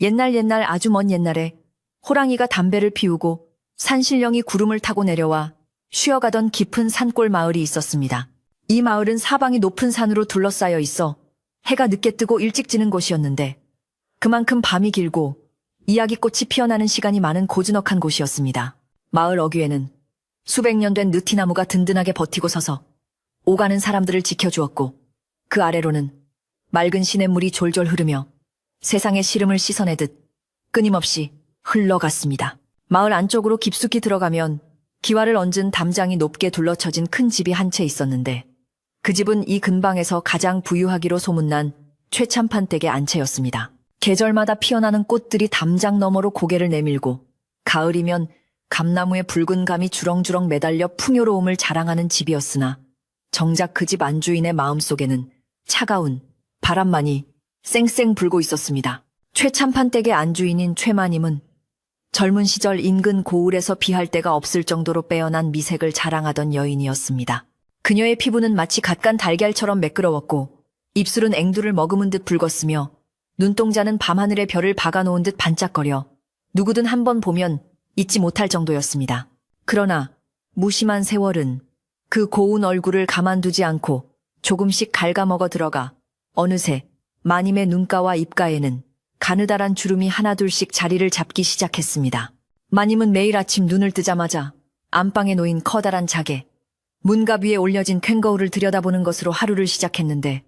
옛날 아주 먼 옛날에 호랑이가 담배를 피우고 산신령이 구름을 타고 내려와 쉬어가던 깊은 산골 마을이 있었습니다. 이 마을은 사방이 높은 산으로 둘러싸여 있어 해가 늦게 뜨고 일찍 지는 곳이었는데 그만큼 밤이 길고 이야기꽃이 피어나는 시간이 많은 고즈넉한 곳이었습니다. 마을 어귀에는 수백 년 된 느티나무가 든든하게 버티고 서서 오가는 사람들을 지켜주었고 그 아래로는 맑은 시냇물이 졸졸 흐르며 세상의 시름을 씻어내듯 끊임없이 흘러갔습니다. 마을 안쪽으로 깊숙이 들어가면 기와를 얹은 담장이 높게 둘러쳐진 큰 집이 한 채 있었는데 그 집은 이 근방에서 가장 부유하기로 소문난 최참판 댁의 안채였습니다. 계절마다 피어나는 꽃들이 담장 너머로 고개를 내밀고 가을이면 감나무에 붉은 감이 주렁주렁 매달려 풍요로움을 자랑하는 집이었으나 정작 그 집 안주인의 마음속에는 차가운 바람만이 쌩쌩 불고 있었습니다. 최참판 댁의 안주인인 최마님은 젊은 시절 인근 고을에서 비할 데가 없을 정도로 빼어난 미색을 자랑하던 여인이었습니다. 그녀의 피부는 마치 갓간 달걀처럼 매끄러웠고 입술은 앵두를 머금은 듯 붉었으며 눈동자는 밤하늘의 별을 박아놓은 듯 반짝거려 누구든 한 번 보면 잊지 못할 정도였습니다. 그러나 무심한 세월은 그 고운 얼굴을 가만두지 않고 조금씩 갉아먹어 들어가 어느새 마님의 눈가와 입가에는 가느다란 주름이 하나둘씩 자리를 잡기 시작했습니다. 마님은 매일 아침 눈을 뜨자마자 안방에 놓인 커다란 자개, 문갑 위에 올려진 괭거울을 들여다보는 것으로 하루를 시작했는데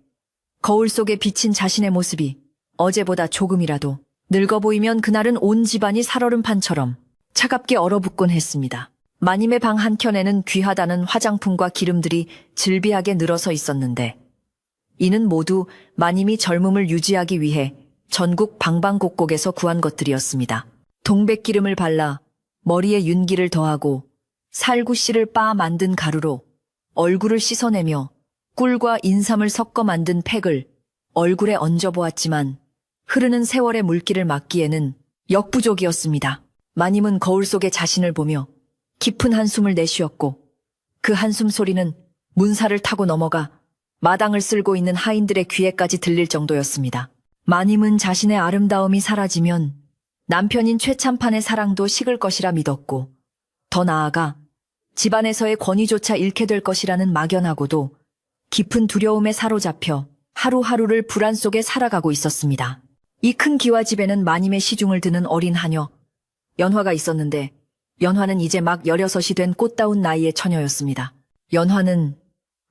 거울 속에 비친 자신의 모습이 어제보다 조금이라도 늙어 보이면 그날은 온 집안이 살얼음판처럼 차갑게 얼어붙곤 했습니다. 마님의 방 한켠에는 귀하다는 화장품과 기름들이 즐비하게 늘어서 있었는데 이는 모두 마님이 젊음을 유지하기 위해 전국 방방곡곡에서 구한 것들이었습니다. 동백기름을 발라 머리에 윤기를 더하고 살구씨를 빻아 만든 가루로 얼굴을 씻어내며 꿀과 인삼을 섞어 만든 팩을 얼굴에 얹어보았지만 흐르는 세월의 물기를 막기에는 역부족이었습니다. 마님은 거울 속에 자신을 보며 깊은 한숨을 내쉬었고 그 한숨 소리는 문사를 타고 넘어가 마당을 쓸고 있는 하인들의 귀에까지 들릴 정도였습니다. 마님은 자신의 아름다움이 사라지면 남편인 최참판의 사랑도 식을 것이라 믿었고 더 나아가 집안에서의 권위조차 잃게 될 것이라는 막연하고도 깊은 두려움에 사로잡혀 하루하루를 불안 속에 살아가고 있었습니다. 이 큰 기와집에는 마님의 시중을 드는 어린 하녀 연화가 있었는데 연화는 이제 막 16이 된 꽃다운 나이의 처녀였습니다. 연화는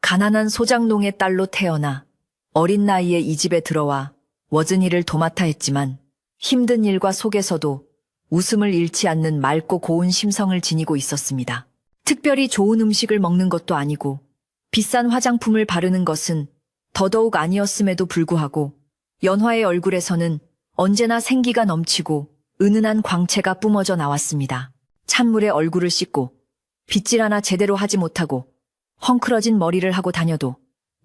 가난한 소장농의 딸로 태어나 어린 나이에 이 집에 들어와 워진 일을 도맡아 했지만 힘든 일과 속에서도 웃음을 잃지 않는 맑고 고운 심성을 지니고 있었습니다. 특별히 좋은 음식을 먹는 것도 아니고 비싼 화장품을 바르는 것은 더더욱 아니었음에도 불구하고 연화의 얼굴에서는 언제나 생기가 넘치고 은은한 광채가 뿜어져 나왔습니다. 찬물에 얼굴을 씻고 빗질 하나 제대로 하지 못하고 헝클어진 머리를 하고 다녀도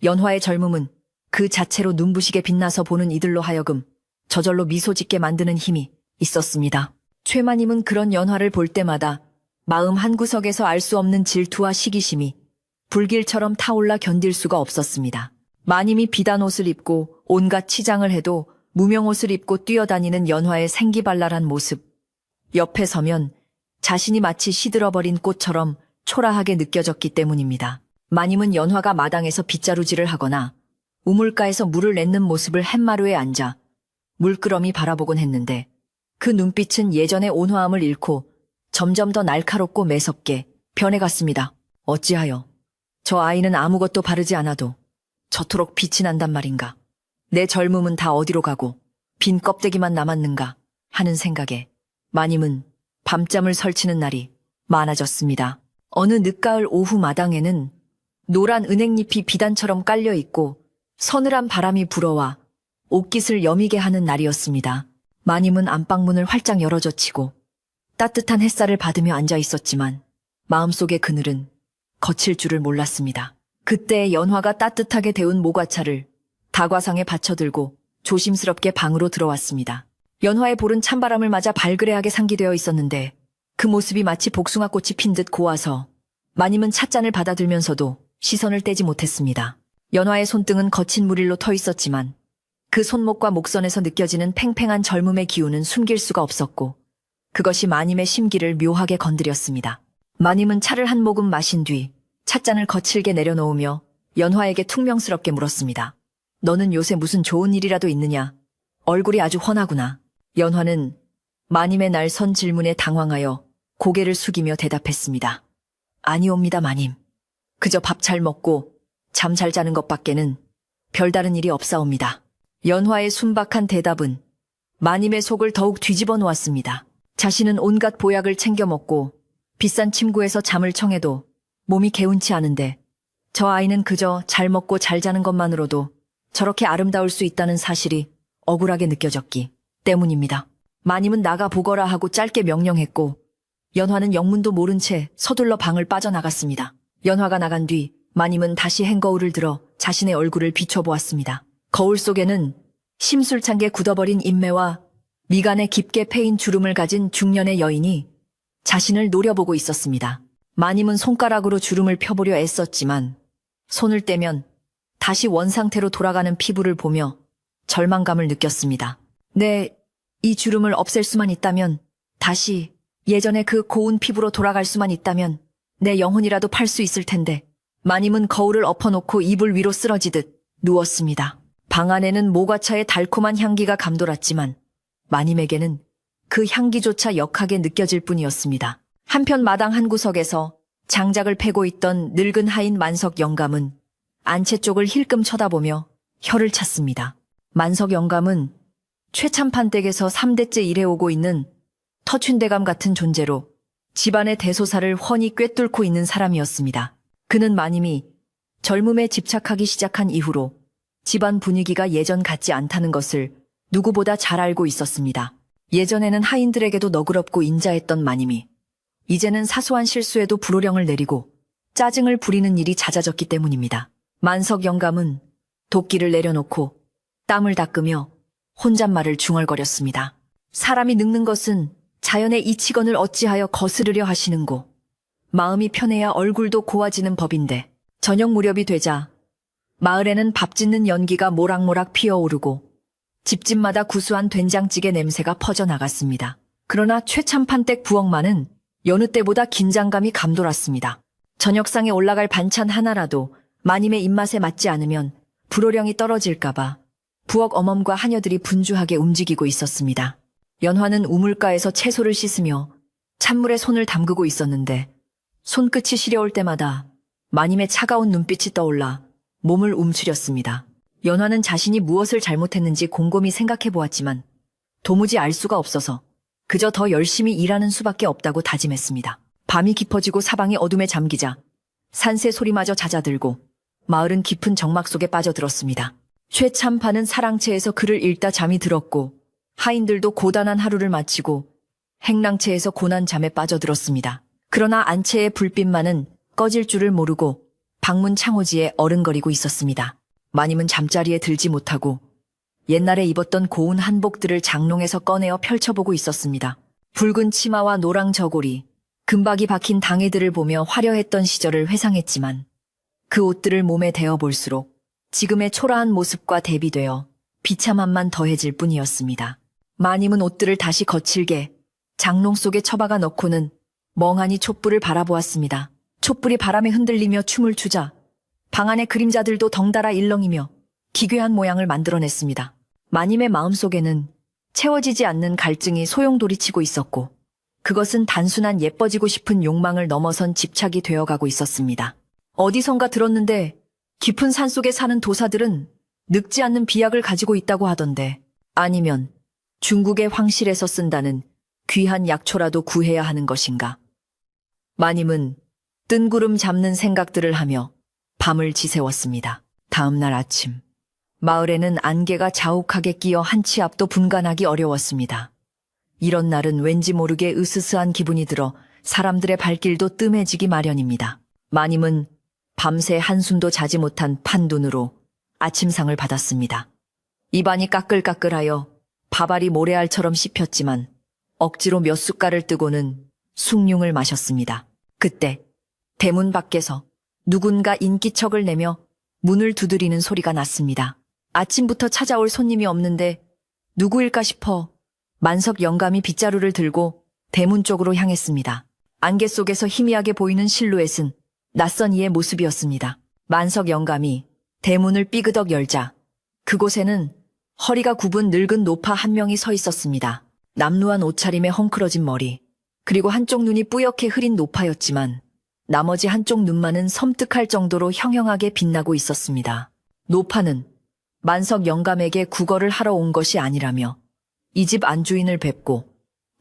연화의 젊음은 그 자체로 눈부시게 빛나서 보는 이들로 하여금 저절로 미소 짓게 만드는 힘이 있었습니다. 최마님은 그런 연화를 볼 때마다 마음 한구석에서 알 수 없는 질투와 시기심이 불길처럼 타올라 견딜 수가 없었습니다. 마님이 비단 옷을 입고 온갖 치장을 해도 무명옷을 입고 뛰어다니는 연화의 생기발랄한 모습. 옆에 서면 자신이 마치 시들어버린 꽃처럼 초라하게 느껴졌기 때문입니다. 마님은 연화가 마당에서 빗자루질을 하거나 우물가에서 물을 냈는 모습을 햇마루에 앉아 물끄러미 바라보곤 했는데 그 눈빛은 예전의 온화함을 잃고 점점 더 날카롭고 매섭게 변해갔습니다. 어찌하여 저 아이는 아무것도 바르지 않아도 저토록 빛이 난단 말인가. 내 젊음은 다 어디로 가고 빈 껍데기만 남았는가 하는 생각에 마님은 밤잠을 설치는 날이 많아졌습니다. 어느 늦가을 오후 마당에는 노란 은행잎이 비단처럼 깔려있고 서늘한 바람이 불어와 옷깃을 여미게 하는 날이었습니다. 마님은 안방문을 활짝 열어젖히고 따뜻한 햇살을 받으며 앉아 있었지만 마음속의 그늘은 거칠 줄을 몰랐습니다. 그때 연화가 따뜻하게 데운 모과차를 다과상에 받쳐들고 조심스럽게 방으로 들어왔습니다. 연화의 볼은 찬바람을 맞아 발그레하게 상기되어 있었는데 그 모습이 마치 복숭아꽃이 핀 듯 고와서 마님은 찻잔을 받아들면서도 시선을 떼지 못했습니다. 연화의 손등은 거친 물일로 터 있었지만 그 손목과 목선에서 느껴지는 팽팽한 젊음의 기운은 숨길 수가 없었고 그것이 마님의 심기를 묘하게 건드렸습니다. 마님은 차를 한 모금 마신 뒤 찻잔을 거칠게 내려놓으며 연화에게 퉁명스럽게 물었습니다. 너는 요새 무슨 좋은 일이라도 있느냐? 얼굴이 아주 훤하구나. 연화는 마님의 날선 질문에 당황하여 고개를 숙이며 대답했습니다. 아니옵니다, 마님. 그저 밥 잘 먹고 잠 잘 자는 것밖에는 별다른 일이 없사옵니다. 연화의 순박한 대답은 마님의 속을 더욱 뒤집어 놓았습니다. 자신은 온갖 보약을 챙겨 먹고 비싼 침구에서 잠을 청해도 몸이 개운치 않은데 저 아이는 그저 잘 먹고 잘 자는 것만으로도 저렇게 아름다울 수 있다는 사실이 억울하게 느껴졌기 때문입니다. 마님은 나가 보거라 하고 짧게 명령했고 연화는 영문도 모른 채 서둘러 방을 빠져나갔습니다. 연화가 나간 뒤 마님은 다시 행거울을 들어 자신의 얼굴을 비춰보았습니다. 거울 속에는 심술창게 굳어버린 인매와 미간에 깊게 패인 주름을 가진 중년의 여인이 자신을 노려보고 있었습니다. 마님은 손가락으로 주름을 펴보려 애썼지만 손을 떼면 다시 원상태로 돌아가는 피부를 보며 절망감을 느꼈습니다. 이 주름을 없앨 수만 있다면, 다시 예전에 그 고운 피부로 돌아갈 수만 있다면 내 영혼이라도 팔 수 있을 텐데. 마님은 거울을 엎어놓고 이불 위로 쓰러지듯 누웠습니다. 방 안에는 모과차의 달콤한 향기가 감돌았지만 마님에게는 그 향기조차 역하게 느껴질 뿐이었습니다. 한편 마당 한 구석에서 장작을 패고 있던 늙은 하인 만석 영감은 안채 쪽을 힐끔 쳐다보며 혀를 찼습니다. 만석 영감은 최참판 댁에서 3대째 일해오고 있는 터춘대감 같은 존재로 집안의 대소사를 훤히 꿰뚫고 있는 사람이었습니다. 그는 마님이 젊음에 집착하기 시작한 이후로 집안 분위기가 예전 같지 않다는 것을 누구보다 잘 알고 있었습니다. 예전에는 하인들에게도 너그럽고 인자했던 마님이 이제는 사소한 실수에도 불호령을 내리고 짜증을 부리는 일이 잦아졌기 때문입니다. 만석 영감은 도끼를 내려놓고 땀을 닦으며 혼잣말을 중얼거렸습니다. 사람이 늙는 것은 자연의 이치건을 어찌하여 거스르려 하시는고, 마음이 편해야 얼굴도 고와지는 법인데. 저녁 무렵이 되자 마을에는 밥 짓는 연기가 모락모락 피어오르고 집집마다 구수한 된장찌개 냄새가 퍼져나갔습니다. 그러나 최참판댁 부엌만은 여느 때보다 긴장감이 감돌았습니다. 저녁상에 올라갈 반찬 하나라도 마님의 입맛에 맞지 않으면 불호령이 떨어질까봐 부엌 어멈과 하녀들이 분주하게 움직이고 있었습니다. 연화는 우물가에서 채소를 씻으며 찬물에 손을 담그고 있었는데 손끝이 시려올 때마다 마님의 차가운 눈빛이 떠올라 몸을 움츠렸습니다. 연화는 자신이 무엇을 잘못했는지 곰곰이 생각해 보았지만 도무지 알 수가 없어서 그저 더 열심히 일하는 수밖에 없다고 다짐했습니다. 밤이 깊어지고 사방이 어둠에 잠기자 산새 소리마저 잦아들고 마을은 깊은 정막 속에 빠져들었습니다. 최참판은 사랑채에서 글을 읽다 잠이 들었고 하인들도 고단한 하루를 마치고 행랑채에서 고난 잠에 빠져들었습니다. 그러나 안채의 불빛만은 꺼질 줄을 모르고 방문 창호지에 어른거리고 있었습니다. 마님은 잠자리에 들지 못하고 옛날에 입었던 고운 한복들을 장롱에서 꺼내어 펼쳐보고 있었습니다. 붉은 치마와 노랑 저고리, 금박이 박힌 당해들을 보며 화려했던 시절을 회상했지만 그 옷들을 몸에 대어볼수록 지금의 초라한 모습과 대비되어 비참함만 더해질 뿐이었습니다. 마님은 옷들을 다시 거칠게 장롱 속에 처박아 넣고는 멍하니 촛불을 바라보았습니다. 촛불이 바람에 흔들리며 춤을 추자 방 안의 그림자들도 덩달아 일렁이며 기괴한 모양을 만들어냈습니다. 마님의 마음속에는 채워지지 않는 갈증이 소용돌이치고 있었고 그것은 단순한 예뻐지고 싶은 욕망을 넘어선 집착이 되어가고 있었습니다. 어디선가 들었는데 깊은 산속에 사는 도사들은 늙지 않는 비약을 가지고 있다고 하던데, 아니면 중국의 황실에서 쓴다는 귀한 약초라도 구해야 하는 것인가. 마님은 뜬구름 잡는 생각들을 하며 밤을 지새웠습니다. 다음 날 아침, 마을에는 안개가 자욱하게 끼어 한 치 앞도 분간하기 어려웠습니다. 이런 날은 왠지 모르게 으스스한 기분이 들어 사람들의 발길도 뜸해지기 마련입니다. 마님은 밤새 한숨도 자지 못한 판눈으로 아침상을 받았습니다. 입안이 까끌까끌하여 밥알이 모래알처럼 씹혔지만 억지로 몇 숟갈을 뜨고는 숭늉을 마셨습니다. 그때 대문 밖에서 누군가 인기척을 내며 문을 두드리는 소리가 났습니다. 아침부터 찾아올 손님이 없는데 누구일까 싶어 만석 영감이 빗자루를 들고 대문 쪽으로 향했습니다. 안개 속에서 희미하게 보이는 실루엣은 낯선 이의 모습이었습니다. 만석 영감이 대문을 삐그덕 열자 그곳에는 허리가 굽은 늙은 노파 한 명이 서 있었습니다. 남루한 옷차림에 헝클어진 머리, 그리고 한쪽 눈이 뿌옇게 흐린 노파였지만 나머지 한쪽 눈만은 섬뜩할 정도로 형형하게 빛나고 있었습니다. 노파는 만석 영감에게 구걸을 하러 온 것이 아니라며 이 집 안주인을 뵙고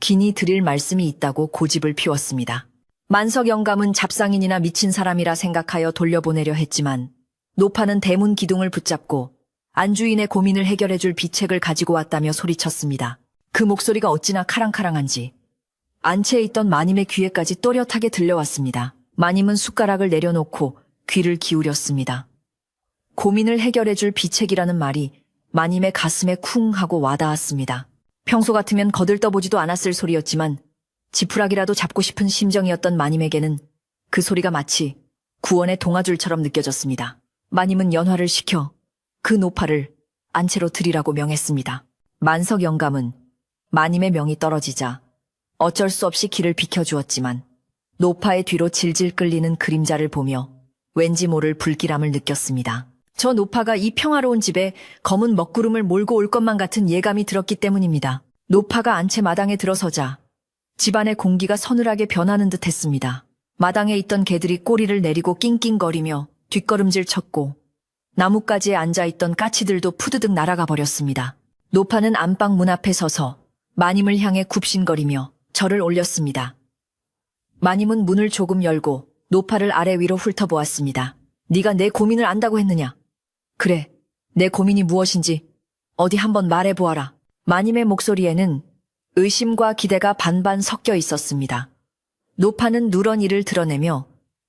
긴히 드릴 말씀이 있다고 고집을 피웠습니다. 만석 영감은 잡상인이나 미친 사람이라 생각하여 돌려보내려 했지만 노파는 대문 기둥을 붙잡고 안주인의 고민을 해결해줄 비책을 가지고 왔다며 소리쳤습니다. 그 목소리가 어찌나 카랑카랑한지 안채에 있던 마님의 귀에까지 또렷하게 들려왔습니다. 마님은 숟가락을 내려놓고 귀를 기울였습니다. 고민을 해결해줄 비책이라는 말이 마님의 가슴에 쿵 하고 와닿았습니다. 평소 같으면 거들떠보지도 않았을 소리였지만 지푸라기라도 잡고 싶은 심정이었던 마님에게는 그 소리가 마치 구원의 동아줄처럼 느껴졌습니다. 마님은 연화를 시켜 그 노파를 안채로 드리라고 명했습니다. 만석 영감은 마님의 명이 떨어지자 어쩔 수 없이 길을 비켜주었지만 노파의 뒤로 질질 끌리는 그림자를 보며 왠지 모를 불길함을 느꼈습니다. 저 노파가 이 평화로운 집에 검은 먹구름을 몰고 올 것만 같은 예감이 들었기 때문입니다. 노파가 안채 마당에 들어서자 집안의 공기가 서늘하게 변하는 듯 했습니다. 마당에 있던 개들이 꼬리를 내리고 낑낑거리며 뒷걸음질 쳤고 나뭇가지에 앉아있던 까치들도 푸드득 날아가 버렸습니다. 노파는 안방 문 앞에 서서 마님을 향해 굽신거리며 절을 올렸습니다. 마님은 문을 조금 열고 노파를 아래 위로 훑어보았습니다. 네가 내 고민을 안다고 했느냐? 그래, 내 고민이 무엇인지 어디 한번 말해보아라. 마님의 목소리에는 의심과 기대가 반반 섞여 있었습니다. 노파는 누런 이를 드러내며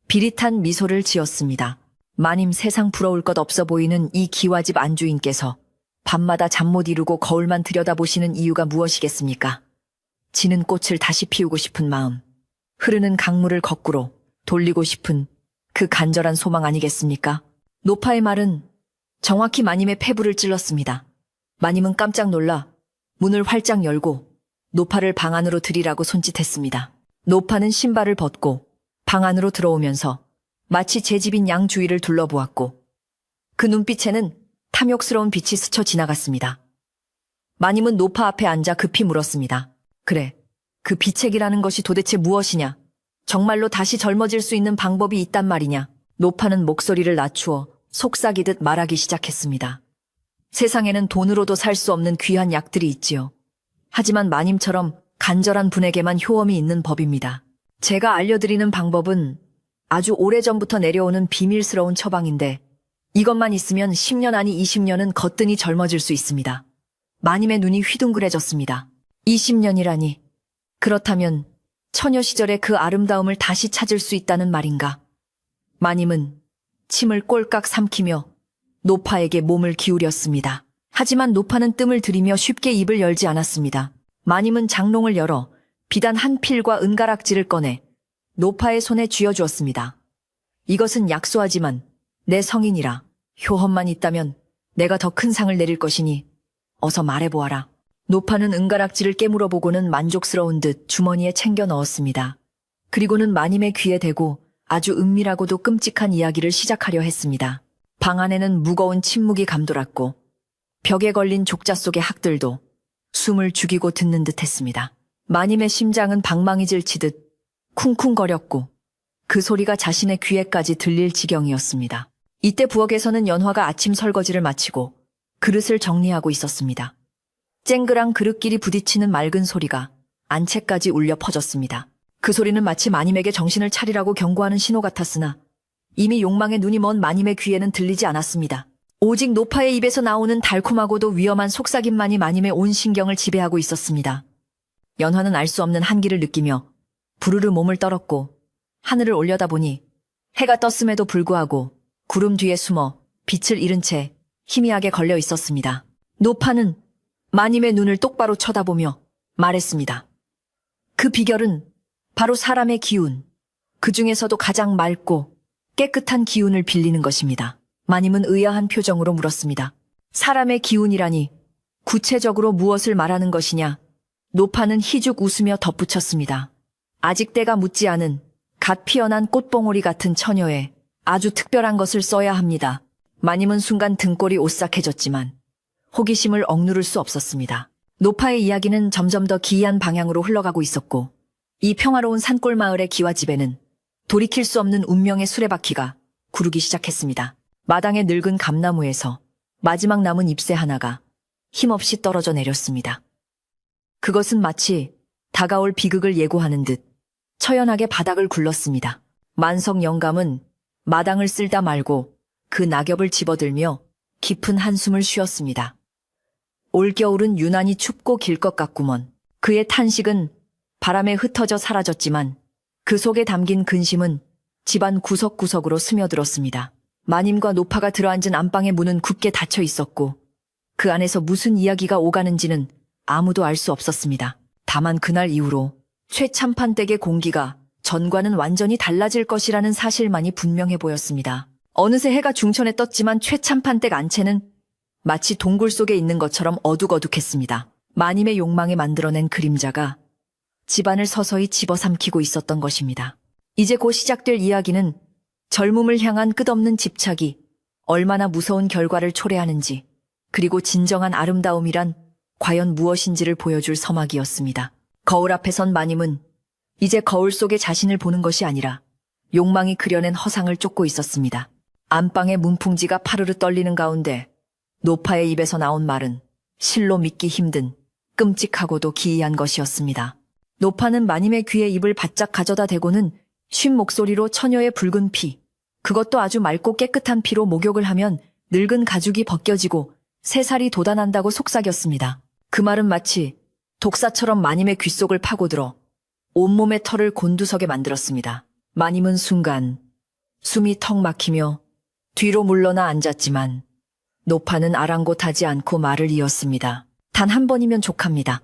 비릿한 미소를 지었습니다. 마님, 세상 부러울 것 없어 보이는 이 기와집 안주인께서 밤마다 잠 못 이루고 거울만 들여다보시는 이유가 무엇이겠습니까? 지는 꽃을 다시 피우고 싶은 마음, 흐르는 강물을 거꾸로 돌리고 싶은 그 간절한 소망 아니겠습니까? 노파의 말은 정확히 마님의 폐부를 찔렀습니다. 마님은 깜짝 놀라 문을 활짝 열고 노파를 방 안으로 들이라고 손짓했습니다. 노파는 신발을 벗고 방 안으로 들어오면서 마치 제 집인 양 주위를 둘러보았고 그 눈빛에는 탐욕스러운 빛이 스쳐 지나갔습니다. 마님은 노파 앞에 앉아 급히 물었습니다. 그래, 그 비책이라는 것이 도대체 무엇이냐? 정말로 다시 젊어질 수 있는 방법이 있단 말이냐? 노파는 목소리를 낮추어 속삭이듯 말하기 시작했습니다. 세상에는 돈으로도 살 수 없는 귀한 약들이 있지요. 하지만 마님처럼 간절한 분에게만 효험이 있는 법입니다. 제가 알려드리는 방법은 아주 오래전부터 내려오는 비밀스러운 처방인데 이것만 있으면 10년 아니 20년은 거뜬히 젊어질 수 있습니다. 마님의 눈이 휘둥그레졌습니다. 20년이라니. 그렇다면 처녀 시절의 그 아름다움을 다시 찾을 수 있다는 말인가? 마님은 침을 꼴깍 삼키며 노파에게 몸을 기울였습니다. 하지만 노파는 뜸을 들이며 쉽게 입을 열지 않았습니다. 마님은 장롱을 열어 비단 한 필과 은가락지를 꺼내 노파의 손에 쥐어주었습니다. 이것은 약소하지만 내 성인이라 효험만 있다면 내가 더 큰 상을 내릴 것이니 어서 말해보아라. 노파는 은가락지를 깨물어 보고는 만족스러운 듯 주머니에 챙겨 넣었습니다. 그리고는 마님의 귀에 대고 아주 은밀하고도 끔찍한 이야기를 시작하려 했습니다. 방 안에는 무거운 침묵이 감돌았고 벽에 걸린 족자 속의 학들도 숨을 죽이고 듣는 듯 했습니다. 마님의 심장은 방망이질 치듯 쿵쿵거렸고 그 소리가 자신의 귀에까지 들릴 지경이었습니다. 이때 부엌에서는 연화가 아침 설거지를 마치고 그릇을 정리하고 있었습니다. 쨍그랑 그릇끼리 부딪히는 맑은 소리가 안채까지 울려 퍼졌습니다. 그 소리는 마치 마님에게 정신을 차리라고 경고하는 신호 같았으나 이미 욕망의 눈이 먼 마님의 귀에는 들리지 않았습니다. 오직 노파의 입에서 나오는 달콤하고도 위험한 속삭임만이 마님의 온 신경을 지배하고 있었습니다. 연화는 알 수 없는 한기를 느끼며 부르르 몸을 떨었고 하늘을 올려다보니 해가 떴음에도 불구하고 구름 뒤에 숨어 빛을 잃은 채 희미하게 걸려 있었습니다. 노파는 마님의 눈을 똑바로 쳐다보며 말했습니다. 그 비결은 바로 사람의 기운, 그 중에서도 가장 맑고 깨끗한 기운을 빌리는 것입니다. 마님은 의아한 표정으로 물었습니다. 사람의 기운이라니 구체적으로 무엇을 말하는 것이냐? 노파는 희죽 웃으며 덧붙였습니다. 아직 때가 묻지 않은 갓 피어난 꽃봉오리 같은 처녀에 아주 특별한 것을 써야 합니다. 마님은 순간 등골이 오싹해졌지만 호기심을 억누를 수 없었습니다. 노파의 이야기는 점점 더 기이한 방향으로 흘러가고 있었고 이 평화로운 산골 마을의 기와집에는 돌이킬 수 없는 운명의 수레바퀴가 구르기 시작했습니다. 마당의 늙은 감나무에서 마지막 남은 잎새 하나가 힘없이 떨어져 내렸습니다. 그것은 마치 다가올 비극을 예고하는 듯 처연하게 바닥을 굴렀습니다. 만석 영감은 마당을 쓸다 말고 그 낙엽을 집어들며 깊은 한숨을 쉬었습니다. 올겨울은 유난히 춥고 길 것 같구먼. 그의 탄식은 바람에 흩어져 사라졌지만 그 속에 담긴 근심은 집안 구석구석으로 스며들었습니다. 마님과 노파가 들어앉은 안방의 문은 굳게 닫혀 있었고 그 안에서 무슨 이야기가 오가는지는 아무도 알 수 없었습니다. 다만 그날 이후로 최참판댁의 공기가 전과는 완전히 달라질 것이라는 사실만이 분명해 보였습니다. 어느새 해가 중천에 떴지만 최참판댁 안채는 마치 동굴 속에 있는 것처럼 어둑어둑했습니다. 마님의 욕망에 만들어낸 그림자가 집안을 서서히 집어삼키고 있었던 것입니다. 이제 곧 시작될 이야기는 젊음을 향한 끝없는 집착이 얼마나 무서운 결과를 초래하는지 그리고 진정한 아름다움이란 과연 무엇인지를 보여줄 서막이었습니다. 거울 앞에 선 마님은 이제 거울 속의 자신을 보는 것이 아니라 욕망이 그려낸 허상을 쫓고 있었습니다. 안방의 문풍지가 파르르 떨리는 가운데 노파의 입에서 나온 말은 실로 믿기 힘든 끔찍하고도 기이한 것이었습니다. 노파는 마님의 귀에 입을 바짝 가져다 대고는 쉰 목소리로 처녀의 붉은 피, 그것도 아주 맑고 깨끗한 피로 목욕을 하면 늙은 가죽이 벗겨지고 새살이 돋아난다고 속삭였습니다. 그 말은 마치 독사처럼 마님의 귓속을 파고들어 온몸의 털을 곤두서게 만들었습니다. 마님은 순간 숨이 턱 막히며 뒤로 물러나 앉았지만 노파는 아랑곳하지 않고 말을 이었습니다. 단 한 번이면 족합니다.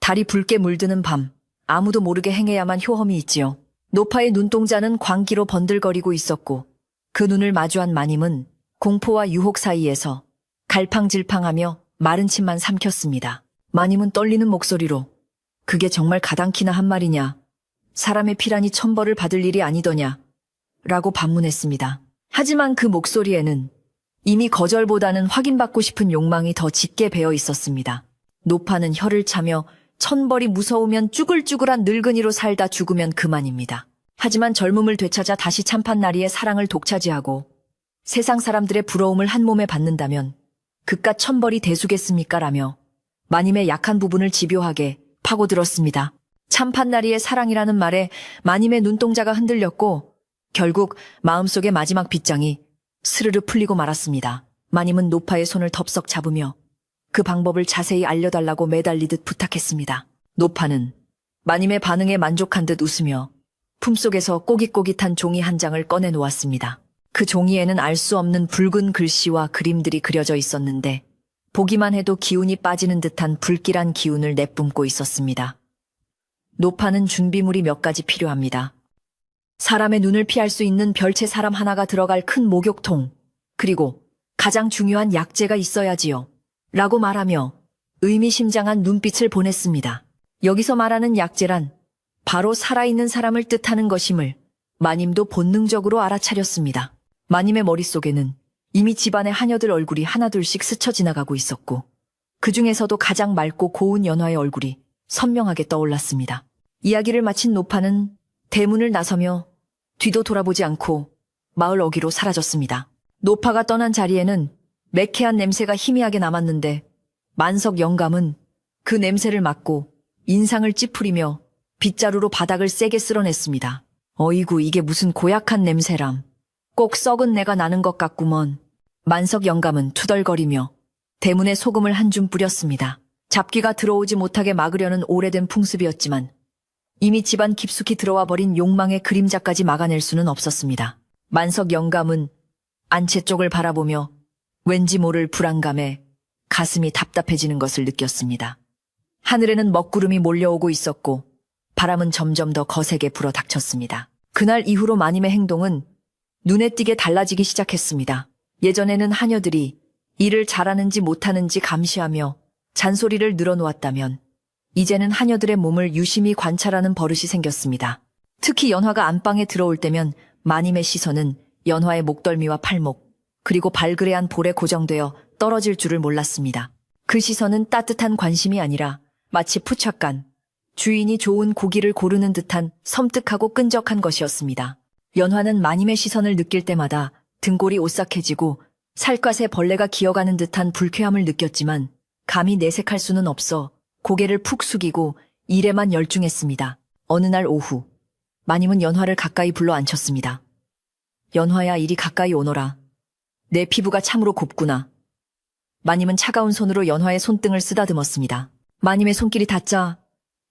달이 붉게 물드는 밤, 아무도 모르게 행해야만 효험이 있지요. 노파의 눈동자는 광기로 번들거리고 있었고 그 눈을 마주한 마님은 공포와 유혹 사이에서 갈팡질팡하며 마른 침만 삼켰습니다. 마님은 떨리는 목소리로 그게 정말 가당키나 한 말이냐? 사람의 피라니 천벌을 받을 일이 아니더냐? 라고 반문했습니다. 하지만 그 목소리에는 이미 거절보다는 확인받고 싶은 욕망이 더 짙게 배어 있었습니다. 노파는 혀를 차며 천벌이 무서우면 쭈글쭈글한 늙은이로 살다 죽으면 그만입니다. 하지만 젊음을 되찾아 다시 참판나리의 사랑을 독차지하고 세상 사람들의 부러움을 한 몸에 받는다면 그깟 천벌이 대수겠습니까? 라며 마님의 약한 부분을 집요하게 파고들었습니다. 참판나리의 사랑이라는 말에 마님의 눈동자가 흔들렸고 결국 마음속의 마지막 빗장이 스르르 풀리고 말았습니다. 마님은 노파의 손을 덥석 잡으며 그 방법을 자세히 알려달라고 매달리듯 부탁했습니다. 노파는 마님의 반응에 만족한 듯 웃으며 품속에서 꼬깃꼬깃한 종이 한 장을 꺼내 놓았습니다. 그 종이에는 알 수 없는 붉은 글씨와 그림들이 그려져 있었는데 보기만 해도 기운이 빠지는 듯한 불길한 기운을 내뿜고 있었습니다. 노파는 준비물이 몇 가지 필요합니다. 사람의 눈을 피할 수 있는 별채 사람 하나가 들어갈 큰 목욕통, 그리고 가장 중요한 약재가 있어야지요. 라고 말하며 의미심장한 눈빛을 보냈습니다. 여기서 말하는 약재란 바로 살아있는 사람을 뜻하는 것임을 마님도 본능적으로 알아차렸습니다. 마님의 머릿속에는 이미 집안의 하녀들 얼굴이 하나둘씩 스쳐 지나가고 있었고 그 중에서도 가장 맑고 고운 연화의 얼굴이 선명하게 떠올랐습니다. 이야기를 마친 노파는 대문을 나서며 뒤도 돌아보지 않고 마을 어귀로 사라졌습니다. 노파가 떠난 자리에는 매캐한 냄새가 희미하게 남았는데 만석 영감은 그 냄새를 맡고 인상을 찌푸리며 빗자루로 바닥을 세게 쓸어냈습니다. 어이구, 이게 무슨 고약한 냄새람. 꼭 썩은 내가 나는 것 같구먼. 만석 영감은 투덜거리며 대문에 소금을 한 줌 뿌렸습니다. 잡귀가 들어오지 못하게 막으려는 오래된 풍습이었지만 이미 집안 깊숙이 들어와 버린 욕망의 그림자까지 막아낼 수는 없었습니다. 만석 영감은 안채 쪽을 바라보며 왠지 모를 불안감에 가슴이 답답해지는 것을 느꼈습니다. 하늘에는 먹구름이 몰려오고 있었고 바람은 점점 더 거세게 불어닥쳤습니다. 그날 이후로 마님의 행동은 눈에 띄게 달라지기 시작했습니다. 예전에는 하녀들이 일을 잘하는지 못하는지 감시하며 잔소리를 늘어놓았다면 이제는 하녀들의 몸을 유심히 관찰하는 버릇이 생겼습니다. 특히 연화가 안방에 들어올 때면 마님의 시선은 연화의 목덜미와 팔목, 그리고 발그레한 볼에 고정되어 떨어질 줄을 몰랐습니다. 그 시선은 따뜻한 관심이 아니라 마치 푸착간, 주인이 좋은 고기를 고르는 듯한 섬뜩하고 끈적한 것이었습니다. 연화는 마님의 시선을 느낄 때마다 등골이 오싹해지고 살갗에 벌레가 기어가는 듯한 불쾌함을 느꼈지만 감히 내색할 수는 없어 고개를 푹 숙이고 일에만 열중했습니다. 어느 날 오후, 마님은 연화를 가까이 불러 앉혔습니다. 연화야, 이리 가까이 오너라. 내 피부가 참으로 곱구나. 마님은 차가운 손으로 연화의 손등을 쓰다듬었습니다. 마님의 손길이 닿자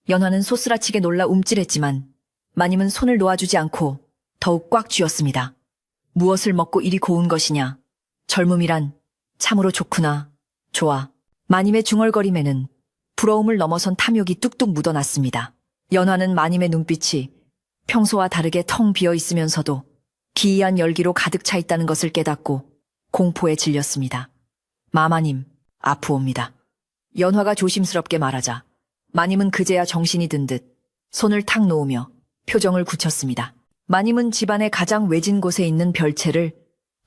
연화는 소스라치게 놀라 움찔했지만 마님은 손을 놓아주지 않고 더욱 꽉 쥐었습니다. 무엇을 먹고 이리 고운 것이냐. 젊음이란 참으로 좋구나. 좋아. 마님의 중얼거림에는 부러움을 넘어선 탐욕이 뚝뚝 묻어났습니다. 연화는 마님의 눈빛이 평소와 다르게 텅 비어 있으면서도 기이한 열기로 가득 차 있다는 것을 깨닫고 공포에 질렸습니다. 마마님, 아프옵니다. 연화가 조심스럽게 말하자 마님은 그제야 정신이 든 듯 손을 탁 놓으며 표정을 굳혔습니다. 마님은 집안의 가장 외진 곳에 있는 별채를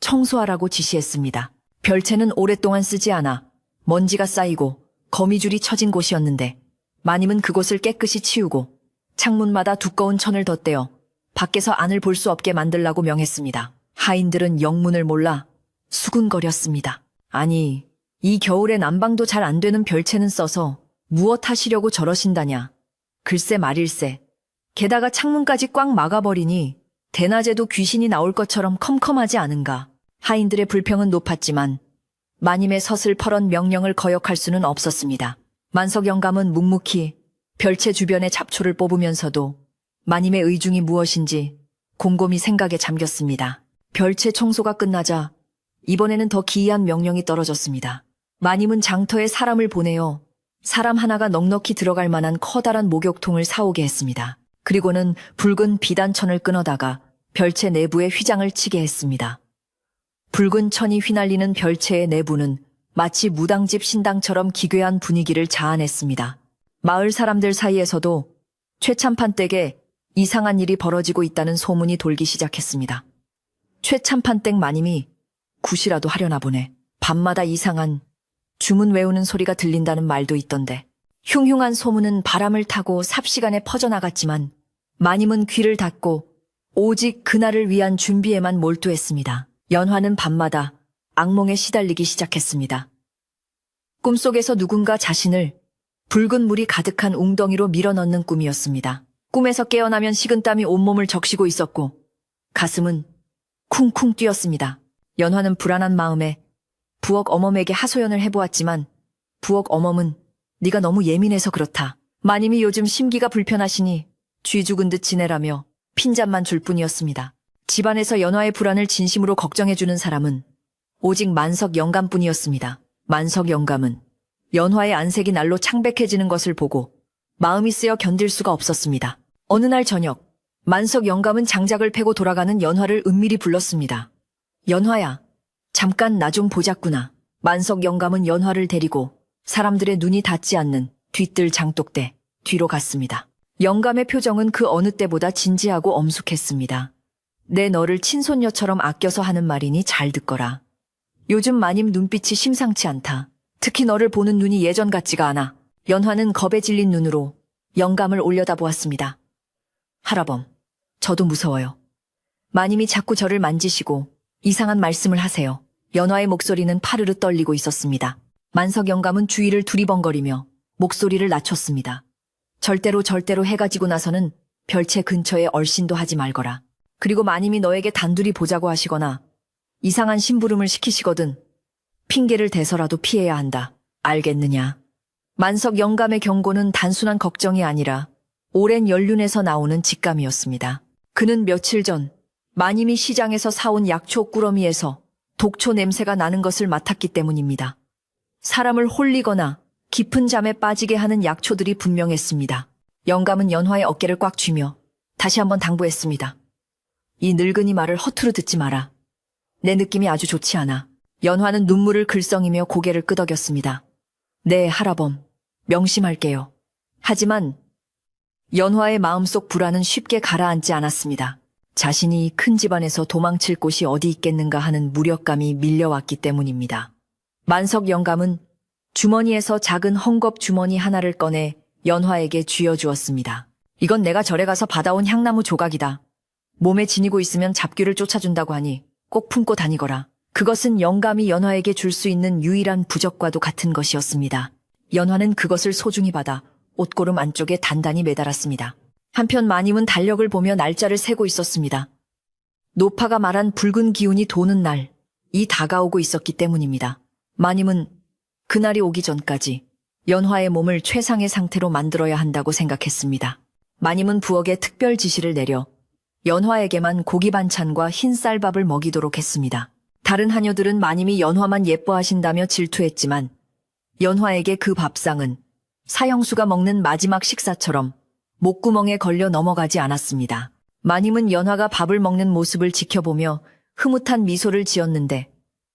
청소하라고 지시했습니다. 별채는 오랫동안 쓰지 않아 먼지가 쌓이고 거미줄이 쳐진 곳이었는데 마님은 그곳을 깨끗이 치우고 창문마다 두꺼운 천을 덧대어 밖에서 안을 볼 수 없게 만들라고 명했습니다. 하인들은 영문을 몰라 수군거렸습니다. 아니, 이 겨울에 난방도 잘 안 되는 별채는 써서 무엇 하시려고 저러신다냐. 글쎄 말일세. 게다가 창문까지 꽉 막아버리니 대낮에도 귀신이 나올 것처럼 컴컴하지 않은가. 하인들의 불평은 높았지만 마님의 서슬퍼런 명령을 거역할 수는 없었습니다. 만석 영감은 묵묵히 별채 주변의 잡초를 뽑으면서도 마님의 의중이 무엇인지 곰곰이 생각에 잠겼습니다. 별채 청소가 끝나자 이번에는 더 기이한 명령이 떨어졌습니다. 마님은 장터에 사람을 보내어 사람 하나가 넉넉히 들어갈 만한 커다란 목욕통을 사오게 했습니다. 그리고는 붉은 비단천을 끊어다가 별채 내부에 휘장을 치게 했습니다. 붉은 천이 휘날리는 별채의 내부는 마치 무당집 신당처럼 기괴한 분위기를 자아냈습니다. 마을 사람들 사이에서도 최참판댁에 이상한 일이 벌어지고 있다는 소문이 돌기 시작했습니다. 최참판댁 마님이 굿이라도 하려나 보네. 밤마다 이상한 주문 외우는 소리가 들린다는 말도 있던데. 흉흉한 소문은 바람을 타고 삽시간에 퍼져나갔지만 마님은 귀를 닫고 오직 그날을 위한 준비에만 몰두했습니다. 연화는 밤마다 악몽에 시달리기 시작했습니다. 꿈속에서 누군가 자신을 붉은 물이 가득한 웅덩이로 밀어넣는 꿈이었습니다. 꿈에서 깨어나면 식은땀이 온몸을 적시고 있었고 가슴은 쿵쿵 뛰었습니다. 연화는 불안한 마음에 부엌 어멈에게 하소연을 해보았지만 부엌 어멈은 네가 너무 예민해서 그렇다. 마님이 요즘 심기가 불편하시니 쥐 죽은 듯 지내라며 핀잔만 줄 뿐이었습니다. 집안에서 연화의 불안을 진심으로 걱정해주는 사람은 오직 만석 영감뿐이었습니다. 만석 영감은 연화의 안색이 날로 창백해지는 것을 보고 마음이 쓰여 견딜 수가 없었습니다. 어느 날 저녁, 만석 영감은 장작을 패고 돌아가는 연화를 은밀히 불렀습니다. 연화야, 잠깐 나 좀 보자꾸나. 만석 영감은 연화를 데리고 사람들의 눈이 닿지 않는 뒤뜰 장독대 뒤로 갔습니다. 영감의 표정은 그 어느 때보다 진지하고 엄숙했습니다. 내 너를 친손녀처럼 아껴서 하는 말이니 잘 듣거라. 요즘 마님 눈빛이 심상치 않다. 특히 너를 보는 눈이 예전 같지가 않아. 연화는 겁에 질린 눈으로 영감을 올려다보았습니다. 할아범, 저도 무서워요. 마님이 자꾸 저를 만지시고 이상한 말씀을 하세요. 연화의 목소리는 파르르 떨리고 있었습니다. 만석 영감은 주위를 두리번거리며 목소리를 낮췄습니다. 절대로 해가 지고 나서는 별채 근처에 얼씬도 하지 말거라. 그리고 마님이 너에게 단둘이 보자고 하시거나 이상한 심부름을 시키시거든 핑계를 대서라도 피해야 한다. 알겠느냐? 만석 영감의 경고는 단순한 걱정이 아니라 오랜 연륜에서 나오는 직감이었습니다. 그는 며칠 전 마님이 시장에서 사온 약초 꾸러미에서 독초 냄새가 나는 것을 맡았기 때문입니다. 사람을 홀리거나 깊은 잠에 빠지게 하는 약초들이 분명했습니다. 영감은 연화의 어깨를 꽉 쥐며 다시 한번 당부했습니다. 이 늙은이 말을 허투루 듣지 마라. 내 느낌이 아주 좋지 않아. 연화는 눈물을 글썽이며 고개를 끄덕였습니다. 네, 할아범. 명심할게요. 하지만 연화의 마음속 불안은 쉽게 가라앉지 않았습니다. 자신이 큰 집안에서 도망칠 곳이 어디 있겠는가 하는 무력감이 밀려왔기 때문입니다. 만석 영감은 주머니에서 작은 헝겊 주머니 하나를 꺼내 연화에게 쥐어주었습니다. 이건 내가 절에 가서 받아온 향나무 조각이다. 몸에 지니고 있으면 잡귀를 쫓아준다고 하니 꼭 품고 다니거라. 그것은 영감이 연화에게 줄 수 있는 유일한 부적과도 같은 것이었습니다. 연화는 그것을 소중히 받아 옷고름 안쪽에 단단히 매달았습니다. 한편 마님은 달력을 보며 날짜를 세고 있었습니다. 노파가 말한 붉은 기운이 도는 날이 다가오고 있었기 때문입니다. 마님은 그날이 오기 전까지 연화의 몸을 최상의 상태로 만들어야 한다고 생각했습니다. 마님은 부엌에 특별 지시를 내려 연화에게만 고기 반찬과 흰 쌀밥을 먹이도록 했습니다. 다른 하녀들은 마님이 연화만 예뻐하신다며 질투했지만 연화에게 그 밥상은 사형수가 먹는 마지막 식사처럼 목구멍에 걸려 넘어가지 않았습니다. 마님은 연화가 밥을 먹는 모습을 지켜보며 흐뭇한 미소를 지었는데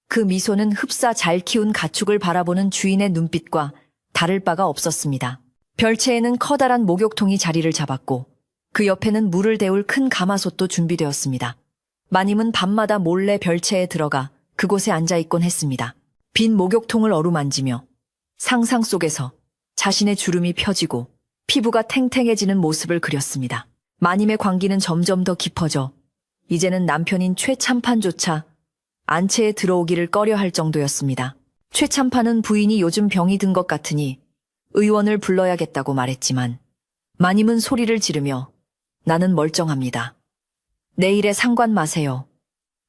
그 미소는 흡사 잘 키운 가축을 바라보는 주인의 눈빛과 다를 바가 없었습니다. 별채에는 커다란 목욕통이 자리를 잡았고 그 옆에는 물을 데울 큰 가마솥도 준비되었습니다. 마님은 밤마다 몰래 별채에 들어가 그곳에 앉아있곤 했습니다. 빈 목욕통을 어루만지며 상상 속에서 자신의 주름이 펴지고 피부가 탱탱해지는 모습을 그렸습니다. 마님의 광기는 점점 더 깊어져 이제는 남편인 최참판조차 안채에 들어오기를 꺼려할 정도였습니다. 최참판은 부인이 요즘 병이 든 것 같으니 의원을 불러야겠다고 말했지만 마님은 소리를 지르며 나는 멀쩡합니다. 내일에 상관 마세요.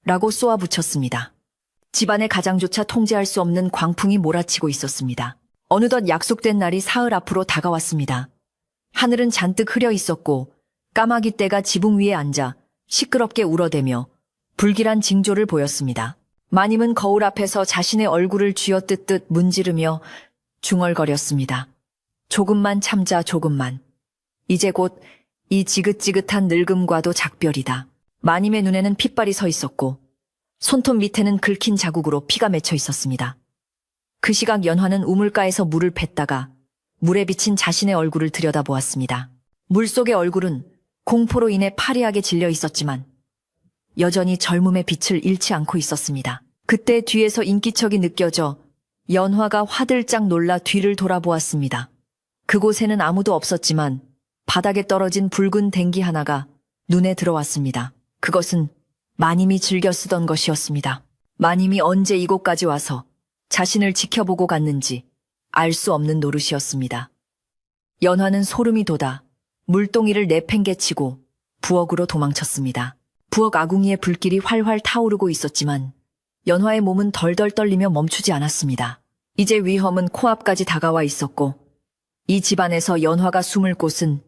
라고 쏘아붙였습니다. 집안의 가장조차 통제할 수 없는 광풍이 몰아치고 있었습니다. 어느덧 약속된 날이 사흘 앞으로 다가왔습니다. 하늘은 잔뜩 흐려 있었고 까마귀 떼가 지붕 위에 앉아 시끄럽게 울어대며 불길한 징조를 보였습니다. 마님은 거울 앞에서 자신의 얼굴을 쥐어뜯듯 문지르며 중얼거렸습니다. 조금만 참자, 조금만. 이제 곧 이 지긋지긋한 늙음과도 작별이다. 마님의 눈에는 핏발이 서 있었고 손톱 밑에는 긁힌 자국으로 피가 맺혀 있었습니다. 그 시각 연화는 우물가에서 물을 뱉다가 물에 비친 자신의 얼굴을 들여다보았습니다. 물속의 얼굴은 공포로 인해 파리하게 질려 있었지만 여전히 젊음의 빛을 잃지 않고 있었습니다. 그때 뒤에서 인기척이 느껴져 연화가 화들짝 놀라 뒤를 돌아보았습니다. 그곳에는 아무도 없었지만 바닥에 떨어진 붉은 댕기 하나가 눈에 들어왔습니다. 그것은 마님이 즐겨 쓰던 것이었습니다. 마님이 언제 이곳까지 와서 자신을 지켜보고 갔는지 알 수 없는 노릇이었습니다. 연화는 소름이 돋아 물동이를 내팽개치고 부엌으로 도망쳤습니다. 부엌 아궁이에 불길이 활활 타오르고 있었지만 연화의 몸은 덜덜 떨리며 멈추지 않았습니다. 이제 위험은 코앞까지 다가와 있었고 이 집안에서 연화가 숨을 곳은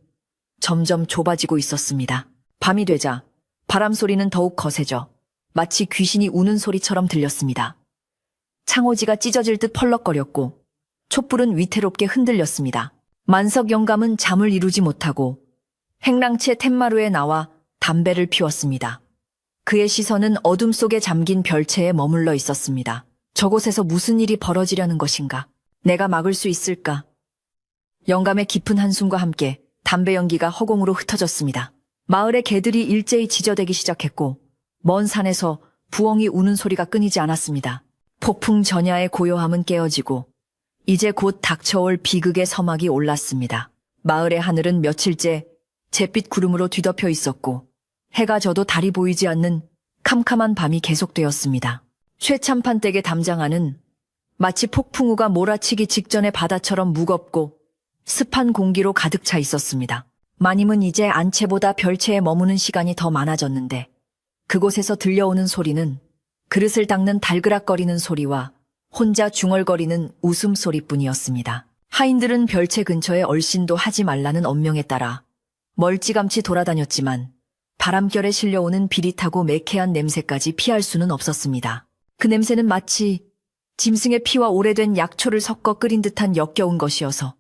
점점 좁아지고 있었습니다. 밤이 되자 바람 소리는 더욱 거세져 마치 귀신이 우는 소리처럼 들렸습니다. 창호지가 찢어질 듯 펄럭거렸고 촛불은 위태롭게 흔들렸습니다. 만석 영감은 잠을 이루지 못하고 행랑채 텐마루에 나와 담배를 피웠습니다. 그의 시선은 어둠 속에 잠긴 별채에 머물러 있었습니다. 저곳에서 무슨 일이 벌어지려는 것인가? 내가 막을 수 있을까? 영감의 깊은 한숨과 함께 담배 연기가 허공으로 흩어졌습니다. 마을의 개들이 일제히 지저대기 시작했고 먼 산에서 부엉이 우는 소리가 끊이지 않았습니다. 폭풍 전야의 고요함은 깨어지고 이제 곧 닥쳐올 비극의 서막이 올랐습니다. 마을의 하늘은 며칠째 잿빛 구름으로 뒤덮여 있었고 해가 져도 달이 보이지 않는 캄캄한 밤이 계속되었습니다. 최참판 댁의 담장안은 마치 폭풍우가 몰아치기 직전의 바다처럼 무겁고 습한 공기로 가득 차 있었습니다. 마님은 이제 안채보다 별채에 머무는 시간이 더 많아졌는데 그곳에서 들려오는 소리는 그릇을 닦는 달그락거리는 소리와 혼자 중얼거리는 웃음소리뿐이었습니다. 하인들은 별채 근처에 얼씬도 하지 말라는 엄명에 따라 멀찌감치 돌아다녔지만 바람결에 실려오는 비릿하고 매캐한 냄새까지 피할 수는 없었습니다. 그 냄새는 마치 짐승의 피와 오래된 약초를 섞어 끓인 듯한 역겨운 것이어서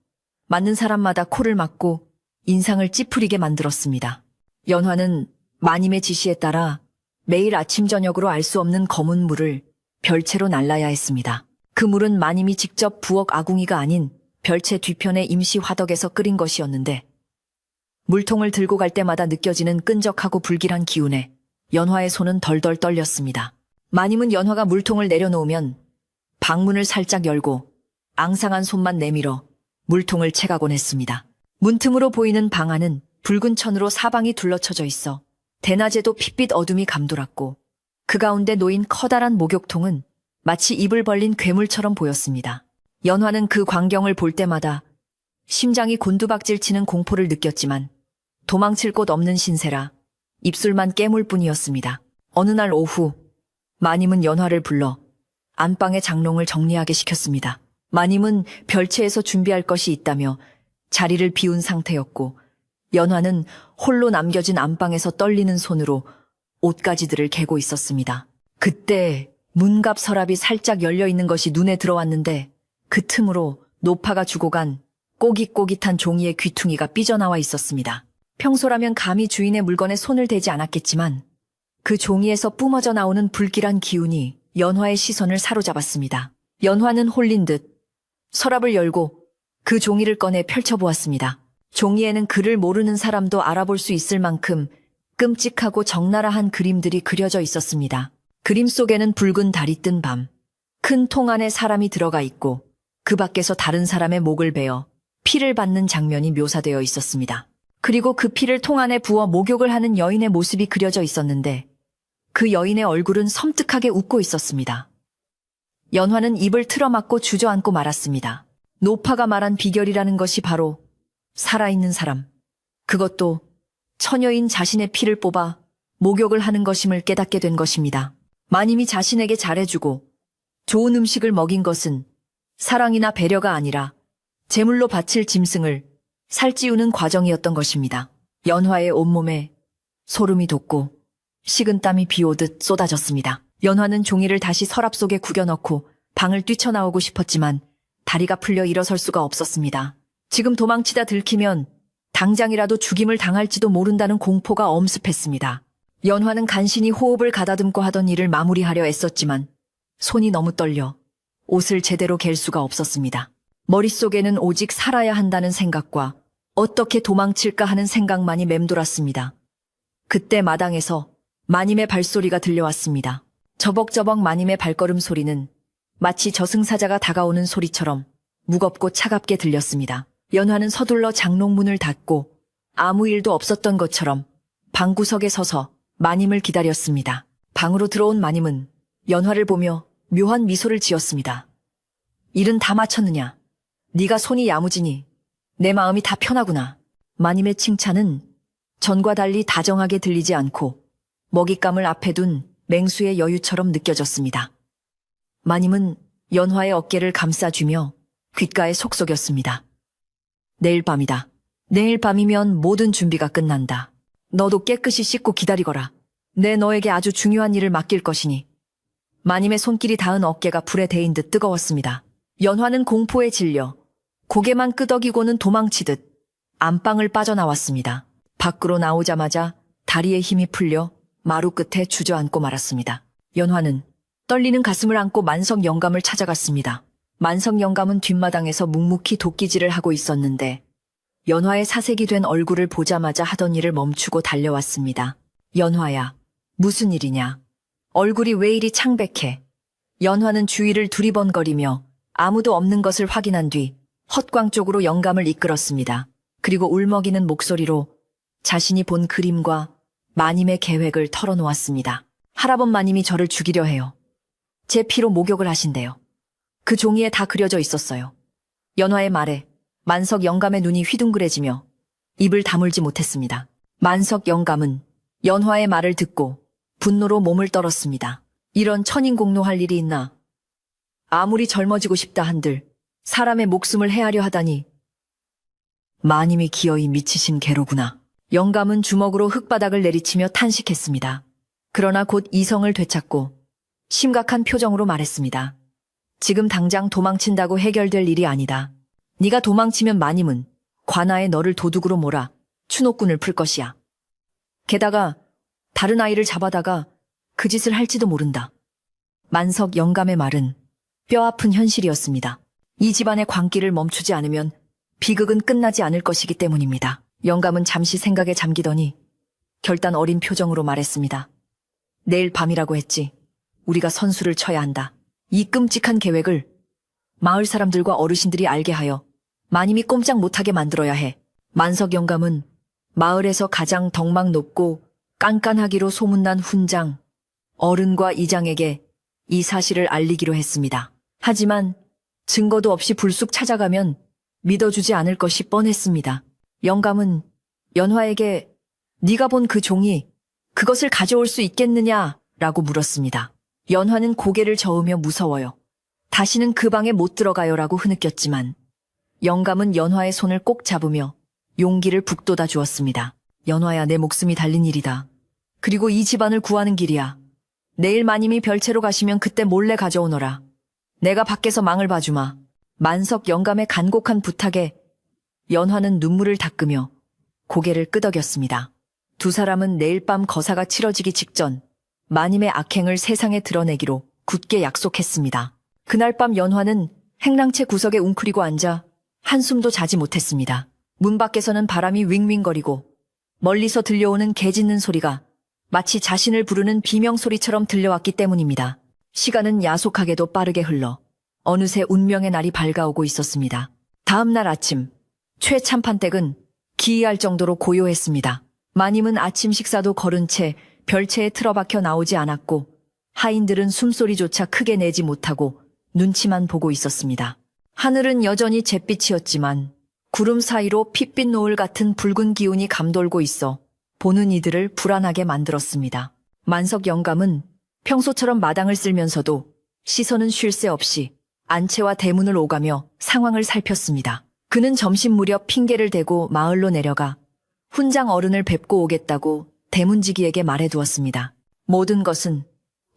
맞는 사람마다 코를 막고 인상을 찌푸리게 만들었습니다. 연화는 마님의 지시에 따라 매일 아침 저녁으로 알 수 없는 검은 물을 별채로 날라야 했습니다. 그 물은 마님이 직접 부엌 아궁이가 아닌 별채 뒤편의 임시 화덕에서 끓인 것이었는데 물통을 들고 갈 때마다 느껴지는 끈적하고 불길한 기운에 연화의 손은 덜덜 떨렸습니다. 마님은 연화가 물통을 내려놓으면 방문을 살짝 열고 앙상한 손만 내밀어 물통을 채가곤 했습니다. 문틈으로 보이는 방 안은 붉은 천으로 사방이 둘러쳐져 있어 대낮에도 핏빛 어둠이 감돌았고 그 가운데 놓인 커다란 목욕통은 마치 입을 벌린 괴물처럼 보였습니다. 연화는 그 광경을 볼 때마다 심장이 곤두박질 치는 공포를 느꼈지만 도망칠 곳 없는 신세라 입술만 깨물 뿐이었습니다. 어느 날 오후 마님은 연화를 불러 안방의 장롱을 정리하게 시켰습니다. 마님은 별채에서 준비할 것이 있다며 자리를 비운 상태였고 연화는 홀로 남겨진 안방에서 떨리는 손으로 옷가지들을 개고 있었습니다. 그때 문갑 서랍이 살짝 열려있는 것이 눈에 들어왔는데 그 틈으로 노파가 주고 간 꼬깃꼬깃한 종이의 귀퉁이가 삐져나와 있었습니다. 평소라면 감히 주인의 물건에 손을 대지 않았겠지만 그 종이에서 뿜어져 나오는 불길한 기운이 연화의 시선을 사로잡았습니다. 연화는 홀린 듯 서랍을 열고 그 종이를 꺼내 펼쳐보았습니다. 종이에는 글을 모르는 사람도 알아볼 수 있을 만큼 끔찍하고 적나라한 그림들이 그려져 있었습니다. 그림 속에는 붉은 달이 뜬 밤, 큰 통 안에 사람이 들어가 있고 그 밖에서 다른 사람의 목을 베어 피를 받는 장면이 묘사되어 있었습니다. 그리고 그 피를 통 안에 부어 목욕을 하는 여인의 모습이 그려져 있었는데 그 여인의 얼굴은 섬뜩하게 웃고 있었습니다. 연화는 입을 틀어막고 주저앉고 말았습니다. 노파가 말한 비결이라는 것이 바로 살아있는 사람, 그것도 처녀인 자신의 피를 뽑아 목욕을 하는 것임을 깨닫게 된 것입니다. 마님이 자신에게 잘해주고 좋은 음식을 먹인 것은 사랑이나 배려가 아니라 제물로 바칠 짐승을 살찌우는 과정이었던 것입니다. 연화의 온몸에 소름이 돋고 식은땀이 비오듯 쏟아졌습니다. 연화는 종이를 다시 서랍 속에 구겨넣고 방을 뛰쳐나오고 싶었지만 다리가 풀려 일어설 수가 없었습니다. 지금 도망치다 들키면 당장이라도 죽임을 당할지도 모른다는 공포가 엄습했습니다. 연화는 간신히 호흡을 가다듬고 하던 일을 마무리하려 애썼지만 손이 너무 떨려 옷을 제대로 갤 수가 없었습니다. 머릿속에는 오직 살아야 한다는 생각과 어떻게 도망칠까 하는 생각만이 맴돌았습니다. 그때 마당에서 마님의 발소리가 들려왔습니다. 저벅저벅 마님의 발걸음 소리는 마치 저승사자가 다가오는 소리처럼 무겁고 차갑게 들렸습니다. 연화는 서둘러 장롱문을 닫고 아무 일도 없었던 것처럼 방구석에 서서 마님을 기다렸습니다. 방으로 들어온 마님은 연화를 보며 묘한 미소를 지었습니다. 일은 다 마쳤느냐? 네가 손이 야무지니 내 마음이 다 편하구나. 마님의 칭찬은 전과 달리 다정하게 들리지 않고 먹잇감을 앞에 둔 맹수의 여유처럼 느껴졌습니다. 마님은 연화의 어깨를 감싸주며 귓가에 속삭였습니다. 내일 밤이다. 내일 밤이면 모든 준비가 끝난다. 너도 깨끗이 씻고 기다리거라. 내 너에게 아주 중요한 일을 맡길 것이니. 마님의 손길이 닿은 어깨가 불에 데인 듯 뜨거웠습니다. 연화는 공포에 질려 고개만 끄덕이고는 도망치듯 안방을 빠져나왔습니다. 밖으로 나오자마자 다리에 힘이 풀려 마루 끝에 주저앉고 말았습니다. 연화는 떨리는 가슴을 안고 만석 영감을 찾아갔습니다. 만석 영감은 뒷마당에서 묵묵히 도끼질을 하고 있었는데 연화의 사색이 된 얼굴을 보자마자 하던 일을 멈추고 달려왔습니다. 연화야, 무슨 일이냐? 얼굴이 왜 이리 창백해? 연화는 주위를 두리번거리며 아무도 없는 것을 확인한 뒤 헛광 쪽으로 영감을 이끌었습니다. 그리고 울먹이는 목소리로 자신이 본 그림과 마님의 계획을 털어놓았습니다. 할아범 마님이 저를 죽이려 해요. 제 피로 목욕을 하신대요. 그 종이에 다 그려져 있었어요. 연화의 말에 만석 영감의 눈이 휘둥그레지며 입을 다물지 못했습니다. 만석 영감은 연화의 말을 듣고 분노로 몸을 떨었습니다. 이런 천인공노할 일이 있나? 아무리 젊어지고 싶다 한들 사람의 목숨을 헤아려 하다니. 마님이 기어이 미치신 개로구나. 영감은 주먹으로 흙바닥을 내리치며 탄식했습니다. 그러나 곧 이성을 되찾고 심각한 표정으로 말했습니다. 지금 당장 도망친다고 해결될 일이 아니다. 네가 도망치면 마님은 관아에 너를 도둑으로 몰아 추노꾼을 풀 것이야. 게다가 다른 아이를 잡아다가 그 짓을 할지도 모른다. 만석 영감의 말은 뼈아픈 현실이었습니다. 이 집안의 광기를 멈추지 않으면 비극은 끝나지 않을 것이기 때문입니다. 영감은 잠시 생각에 잠기더니 결단 어린 표정으로 말했습니다. 내일 밤이라고 했지. 우리가 선수를 쳐야 한다. 이 끔찍한 계획을 마을 사람들과 어르신들이 알게 하여 마님이 꼼짝 못하게 만들어야 해. 만석 영감은 마을에서 가장 덕망 높고 깐깐하기로 소문난 훈장, 어른과 이장에게 이 사실을 알리기로 했습니다. 하지만 증거도 없이 불쑥 찾아가면 믿어주지 않을 것이 뻔했습니다. 영감은 연화에게 네가 본 그 종이 그것을 가져올 수 있겠느냐라고 물었습니다. 연화는 고개를 저으며 무서워요. 다시는 그 방에 못 들어가요라고 흐느꼈지만 영감은 연화의 손을 꼭 잡으며 용기를 북돋아 주었습니다. 연화야, 내 목숨이 달린 일이다. 그리고 이 집안을 구하는 길이야. 내일 마님이 별채로 가시면 그때 몰래 가져오너라. 내가 밖에서 망을 봐주마. 만석 영감의 간곡한 부탁에 연화는 눈물을 닦으며 고개를 끄덕였습니다. 두 사람은 내일 밤 거사가 치러지기 직전 마님의 악행을 세상에 드러내기로 굳게 약속했습니다. 그날 밤 연화는 행랑채 구석에 웅크리고 앉아 한숨도 자지 못했습니다. 문 밖에서는 바람이 윙윙거리고 멀리서 들려오는 개 짖는 소리가 마치 자신을 부르는 비명소리처럼 들려왔기 때문입니다. 시간은 야속하게도 빠르게 흘러 어느새 운명의 날이 밝아오고 있었습니다. 다음 날 아침, 최 참판댁은 기이할 정도로 고요했습니다. 마님은 아침 식사도 거른 채 별채에 틀어박혀 나오지 않았고 하인들은 숨소리조차 크게 내지 못하고 눈치만 보고 있었습니다. 하늘은 여전히 잿빛이었지만 구름 사이로 핏빛 노을 같은 붉은 기운이 감돌고 있어 보는 이들을 불안하게 만들었습니다. 만석 영감은 평소처럼 마당을 쓸면서도 시선은 쉴 새 없이 안채와 대문을 오가며 상황을 살폈습니다. 그는 점심 무렵 핑계를 대고 마을로 내려가 훈장 어른을 뵙고 오겠다고 대문지기에게 말해두었습니다. 모든 것은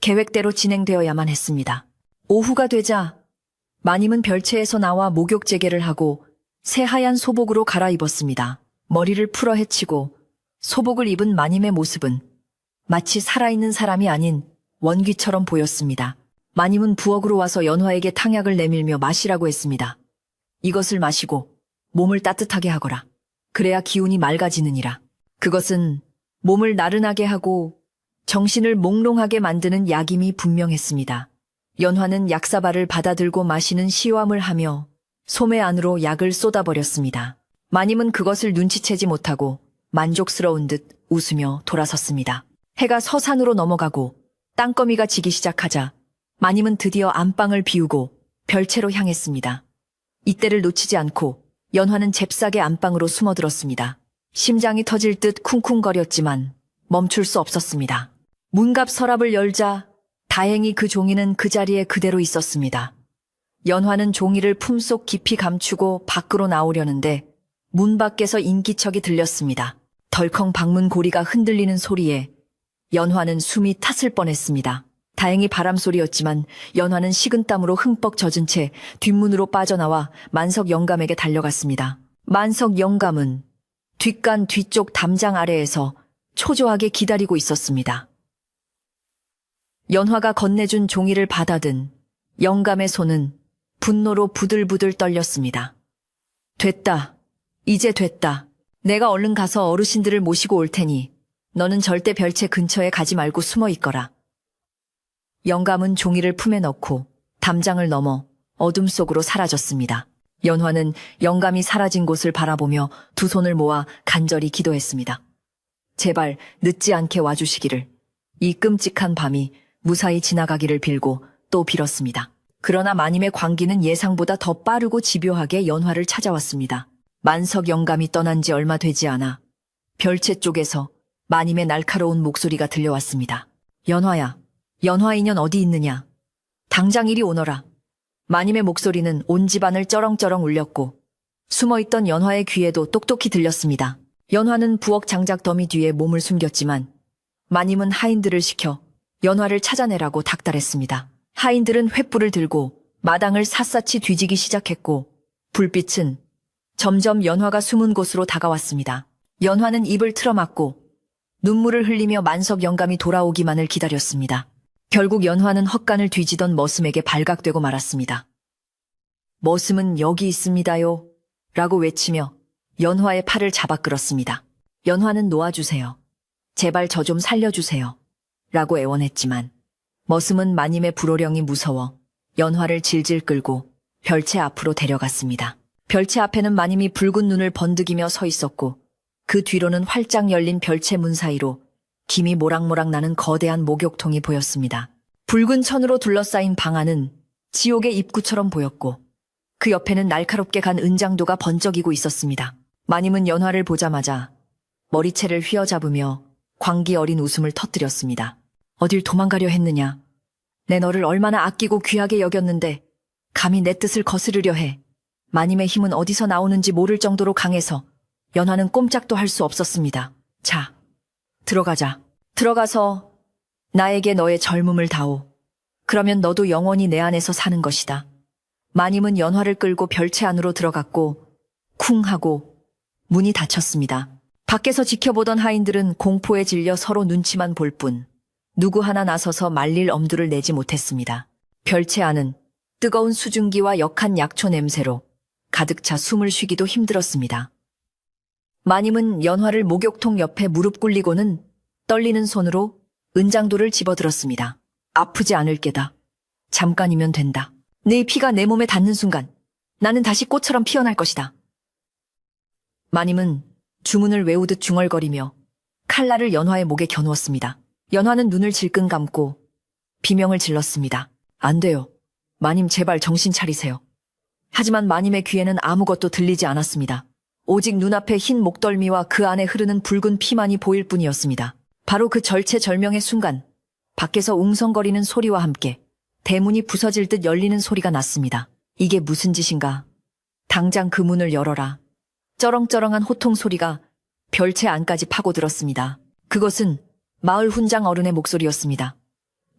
계획대로 진행되어야만 했습니다. 오후가 되자 마님은 별채에서 나와 목욕재개를 하고 새하얀 소복으로 갈아입었습니다. 머리를 풀어 헤치고 소복을 입은 마님의 모습은 마치 살아있는 사람이 아닌 원귀처럼 보였습니다. 마님은 부엌으로 와서 연화에게 탕약을 내밀며 마시라고 했습니다. 이것을 마시고 몸을 따뜻하게 하거라. 그래야 기운이 맑아지느니라. 그것은 몸을 나른하게 하고 정신을 몽롱하게 만드는 약임이 분명했습니다. 연화는 약사발을 받아들고 마시는 시험을 하며 소매 안으로 약을 쏟아버렸습니다. 마님은 그것을 눈치채지 못하고 만족스러운 듯 웃으며 돌아섰습니다. 해가 서산으로 넘어가고 땅거미가 지기 시작하자 마님은 드디어 안방을 비우고 별채로 향했습니다. 이때를 놓치지 않고 연화는 잽싸게 안방으로 숨어들었습니다. 심장이 터질 듯 쿵쿵거렸지만 멈출 수 없었습니다. 문갑 서랍을 열자 다행히 그 종이는 그 자리에 그대로 있었습니다. 연화는 종이를 품속 깊이 감추고 밖으로 나오려는데 문 밖에서 인기척이 들렸습니다. 덜컹 방문 고리가 흔들리는 소리에 연화는 숨이 탔을 뻔했습니다. 다행히 바람소리였지만 연화는 식은땀으로 흠뻑 젖은 채 뒷문으로 빠져나와 만석 영감에게 달려갔습니다. 만석 영감은 뒷간 뒤쪽 담장 아래에서 초조하게 기다리고 있었습니다. 연화가 건네준 종이를 받아든 영감의 손은 분노로 부들부들 떨렸습니다. 됐다. 이제 됐다. 내가 얼른 가서 어르신들을 모시고 올 테니 너는 절대 별채 근처에 가지 말고 숨어 있거라. 영감은 종이를 품에 넣고 담장을 넘어 어둠 속으로 사라졌습니다. 연화는 영감이 사라진 곳을 바라보며 두 손을 모아 간절히 기도했습니다. 제발 늦지 않게 와주시기를. 이 끔찍한 밤이 무사히 지나가기를 빌고 또 빌었습니다. 그러나 마님의 광기는 예상보다 더 빠르고 집요하게 연화를 찾아왔습니다. 만석 영감이 떠난 지 얼마 되지 않아 별채 쪽에서 마님의 날카로운 목소리가 들려왔습니다. 연화야, 연화 인연 어디 있느냐? 당장 이리 오너라. 마님의 목소리는 온 집안을 쩌렁쩌렁 울렸고 숨어있던 연화의 귀에도 똑똑히 들렸습니다. 연화는 부엌 장작 더미 뒤에 몸을 숨겼지만 마님은 하인들을 시켜 연화를 찾아내라고 닥달했습니다. 하인들은 횃불을 들고 마당을 샅샅이 뒤지기 시작했고 불빛은 점점 연화가 숨은 곳으로 다가왔습니다. 연화는 입을 틀어막고 눈물을 흘리며 만석 영감이 돌아오기만을 기다렸습니다. 결국 연화는 헛간을 뒤지던 머슴에게 발각되고 말았습니다. 머슴은 여기 있습니다요. 라고 외치며 연화의 팔을 잡아 끌었습니다. 연화는 놓아주세요. 제발 저 좀 살려주세요. 라고 애원했지만 머슴은 마님의 불호령이 무서워 연화를 질질 끌고 별채 앞으로 데려갔습니다. 별채 앞에는 마님이 붉은 눈을 번득이며 서 있었고 그 뒤로는 활짝 열린 별채 문 사이로 김이 모락모락 나는 거대한 목욕통이 보였습니다. 붉은 천으로 둘러싸인 방 안은 지옥의 입구처럼 보였고 그 옆에는 날카롭게 간 은장도가 번쩍이고 있었습니다. 마님은 연화를 보자마자 머리채를 휘어잡으며 광기 어린 웃음을 터뜨렸습니다. 어딜 도망가려 했느냐. 내 너를 얼마나 아끼고 귀하게 여겼는데 감히 내 뜻을 거스르려 해. 마님의 힘은 어디서 나오는지 모를 정도로 강해서 연화는 꼼짝도 할 수 없었습니다. 자, 들어가자. 들어가서 나에게 너의 젊음을 다오. 그러면 너도 영원히 내 안에서 사는 것이다. 마님은 연화를 끌고 별채 안으로 들어갔고 쿵 하고 문이 닫혔습니다. 밖에서 지켜보던 하인들은 공포에 질려 서로 눈치만 볼 뿐 누구 하나 나서서 말릴 엄두를 내지 못했습니다. 별채 안은 뜨거운 수증기와 역한 약초 냄새로 가득 차 숨을 쉬기도 힘들었습니다. 마님은 연화를 목욕통 옆에 무릎 꿇리고는 떨리는 손으로 은장도를 집어들었습니다. 아프지 않을 게다. 잠깐이면 된다. 네 피가 내 몸에 닿는 순간 나는 다시 꽃처럼 피어날 것이다. 마님은 주문을 외우듯 중얼거리며 칼날을 연화의 목에 겨누었습니다. 연화는 눈을 질끈 감고 비명을 질렀습니다. 안 돼요. 마님 제발 정신 차리세요. 하지만 마님의 귀에는 아무것도 들리지 않았습니다. 오직 눈앞에 흰 목덜미와 그 안에 흐르는 붉은 피만이 보일 뿐이었습니다. 바로 그 절체절명의 순간 밖에서 웅성거리는 소리와 함께 대문이 부서질 듯 열리는 소리가 났습니다. 이게 무슨 짓인가? 당장 그 문을 열어라. 쩌렁쩌렁한 호통 소리가 별채 안까지 파고들었습니다. 그것은 마을 훈장 어른의 목소리였습니다.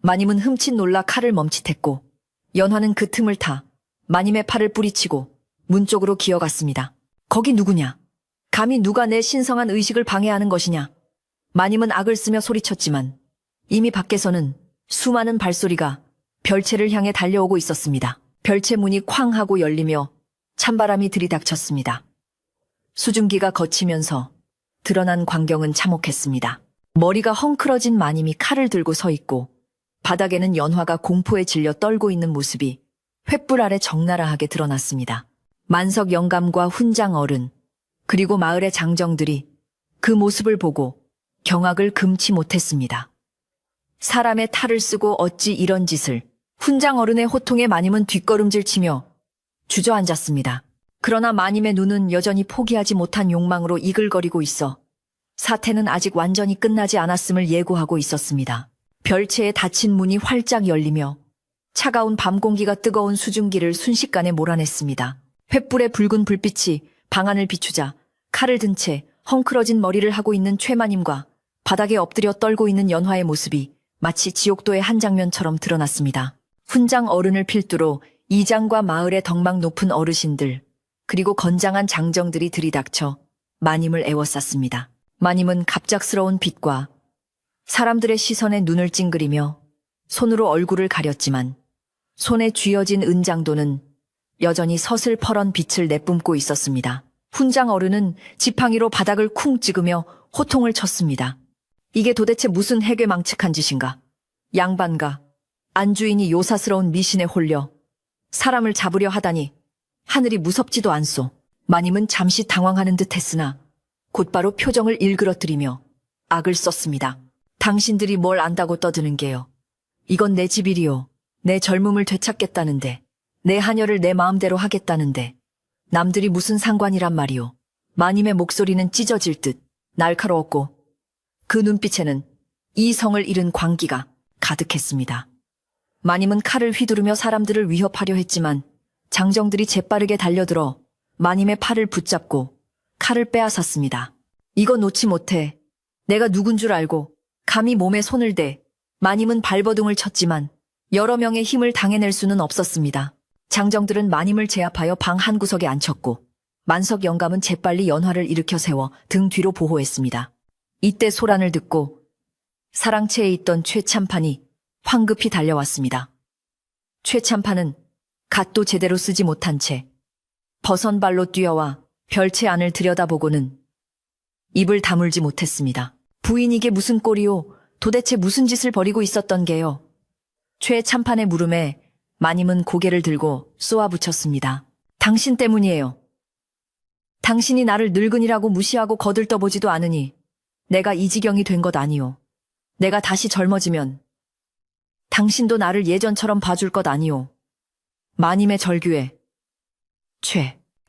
마님은 흠칫 놀라 칼을 멈칫했고 연화는 그 틈을 타 마님의 팔을 뿌리치고 문 쪽으로 기어갔습니다. 거기 누구냐? 감히 누가 내 신성한 의식을 방해하는 것이냐? 마님은 악을 쓰며 소리쳤지만 이미 밖에서는 수많은 발소리가 별채를 향해 달려오고 있었습니다. 별채 문이 쾅 하고 열리며 찬바람이 들이닥쳤습니다. 수증기가 거치면서 드러난 광경은 참혹했습니다. 머리가 헝클어진 마님이 칼을 들고 서 있고 바닥에는 연화가 공포에 질려 떨고 있는 모습이 횃불 아래 적나라하게 드러났습니다. 만석 영감과 훈장 어른 그리고 마을의 장정들이 그 모습을 보고 경악을 금치 못했습니다. 사람의 탈을 쓰고 어찌 이런 짓을. 훈장 어른의 호통에 마님은 뒷걸음질 치며 주저앉았습니다. 그러나 마님의 눈은 여전히 포기하지 못한 욕망으로 이글거리고 있어 사태는 아직 완전히 끝나지 않았음을 예고하고 있었습니다. 별채에 닫힌 문이 활짝 열리며 차가운 밤 공기가 뜨거운 수증기를 순식간에 몰아냈습니다. 횃불의 붉은 불빛이 방 안을 비추자 칼을 든 채 헝클어진 머리를 하고 있는 최마님과 바닥에 엎드려 떨고 있는 연화의 모습이 마치 지옥도의 한 장면처럼 드러났습니다. 훈장 어른을 필두로 이장과 마을의 덕망 높은 어르신들 그리고 건장한 장정들이 들이닥쳐 마님을 애워쌌습니다. 마님은 갑작스러운 빛과 사람들의 시선에 눈을 찡그리며 손으로 얼굴을 가렸지만 손에 쥐어진 은장도는 여전히 서슬퍼런 빛을 내뿜고 있었습니다. 훈장 어른은 지팡이로 바닥을 쿵 찍으며 호통을 쳤습니다. 이게 도대체 무슨 해괴망측한 짓인가? 양반가 안주인이 요사스러운 미신에 홀려 사람을 잡으려 하다니 하늘이 무섭지도 않소. 마님은 잠시 당황하는 듯 했으나 곧바로 표정을 일그러뜨리며 악을 썼습니다. 당신들이 뭘 안다고 떠드는 게요. 이건 내 집이리요. 내 젊음을 되찾겠다는데 내 하녀를 내 마음대로 하겠다는데 남들이 무슨 상관이란 말이오. 마님의 목소리는 찢어질 듯 날카로웠고 그 눈빛에는 이 성을 잃은 광기가 가득했습니다. 마님은 칼을 휘두르며 사람들을 위협하려 했지만 장정들이 재빠르게 달려들어 마님의 팔을 붙잡고 칼을 빼앗았습니다. 이거 놓지 못해. 내가 누군 줄 알고 감히 몸에 손을 대. 마님은 발버둥을 쳤지만 여러 명의 힘을 당해낼 수는 없었습니다. 장정들은 마님을 제압하여 방 한 구석에 앉혔고 만석 영감은 재빨리 연화를 일으켜 세워 등 뒤로 보호했습니다. 이때 소란을 듣고 사랑채에 있던 최참판이 황급히 달려왔습니다. 최참판은 갓도 제대로 쓰지 못한 채 버선발로 뛰어와 별채 안을 들여다보고는 입을 다물지 못했습니다. 부인 이게 무슨 꼴이오? 도대체 무슨 짓을 벌이고 있었던 게요? 최참판의 물음에 마님은 고개를 들고 쏘아붙였습니다. 당신 때문이에요. 당신이 나를 늙은이라고 무시하고 거들떠보지도 않으니 내가 이 지경이 된 것 아니오. 내가 다시 젊어지면 당신도 나를 예전처럼 봐줄 것 아니오. 마님의 절규에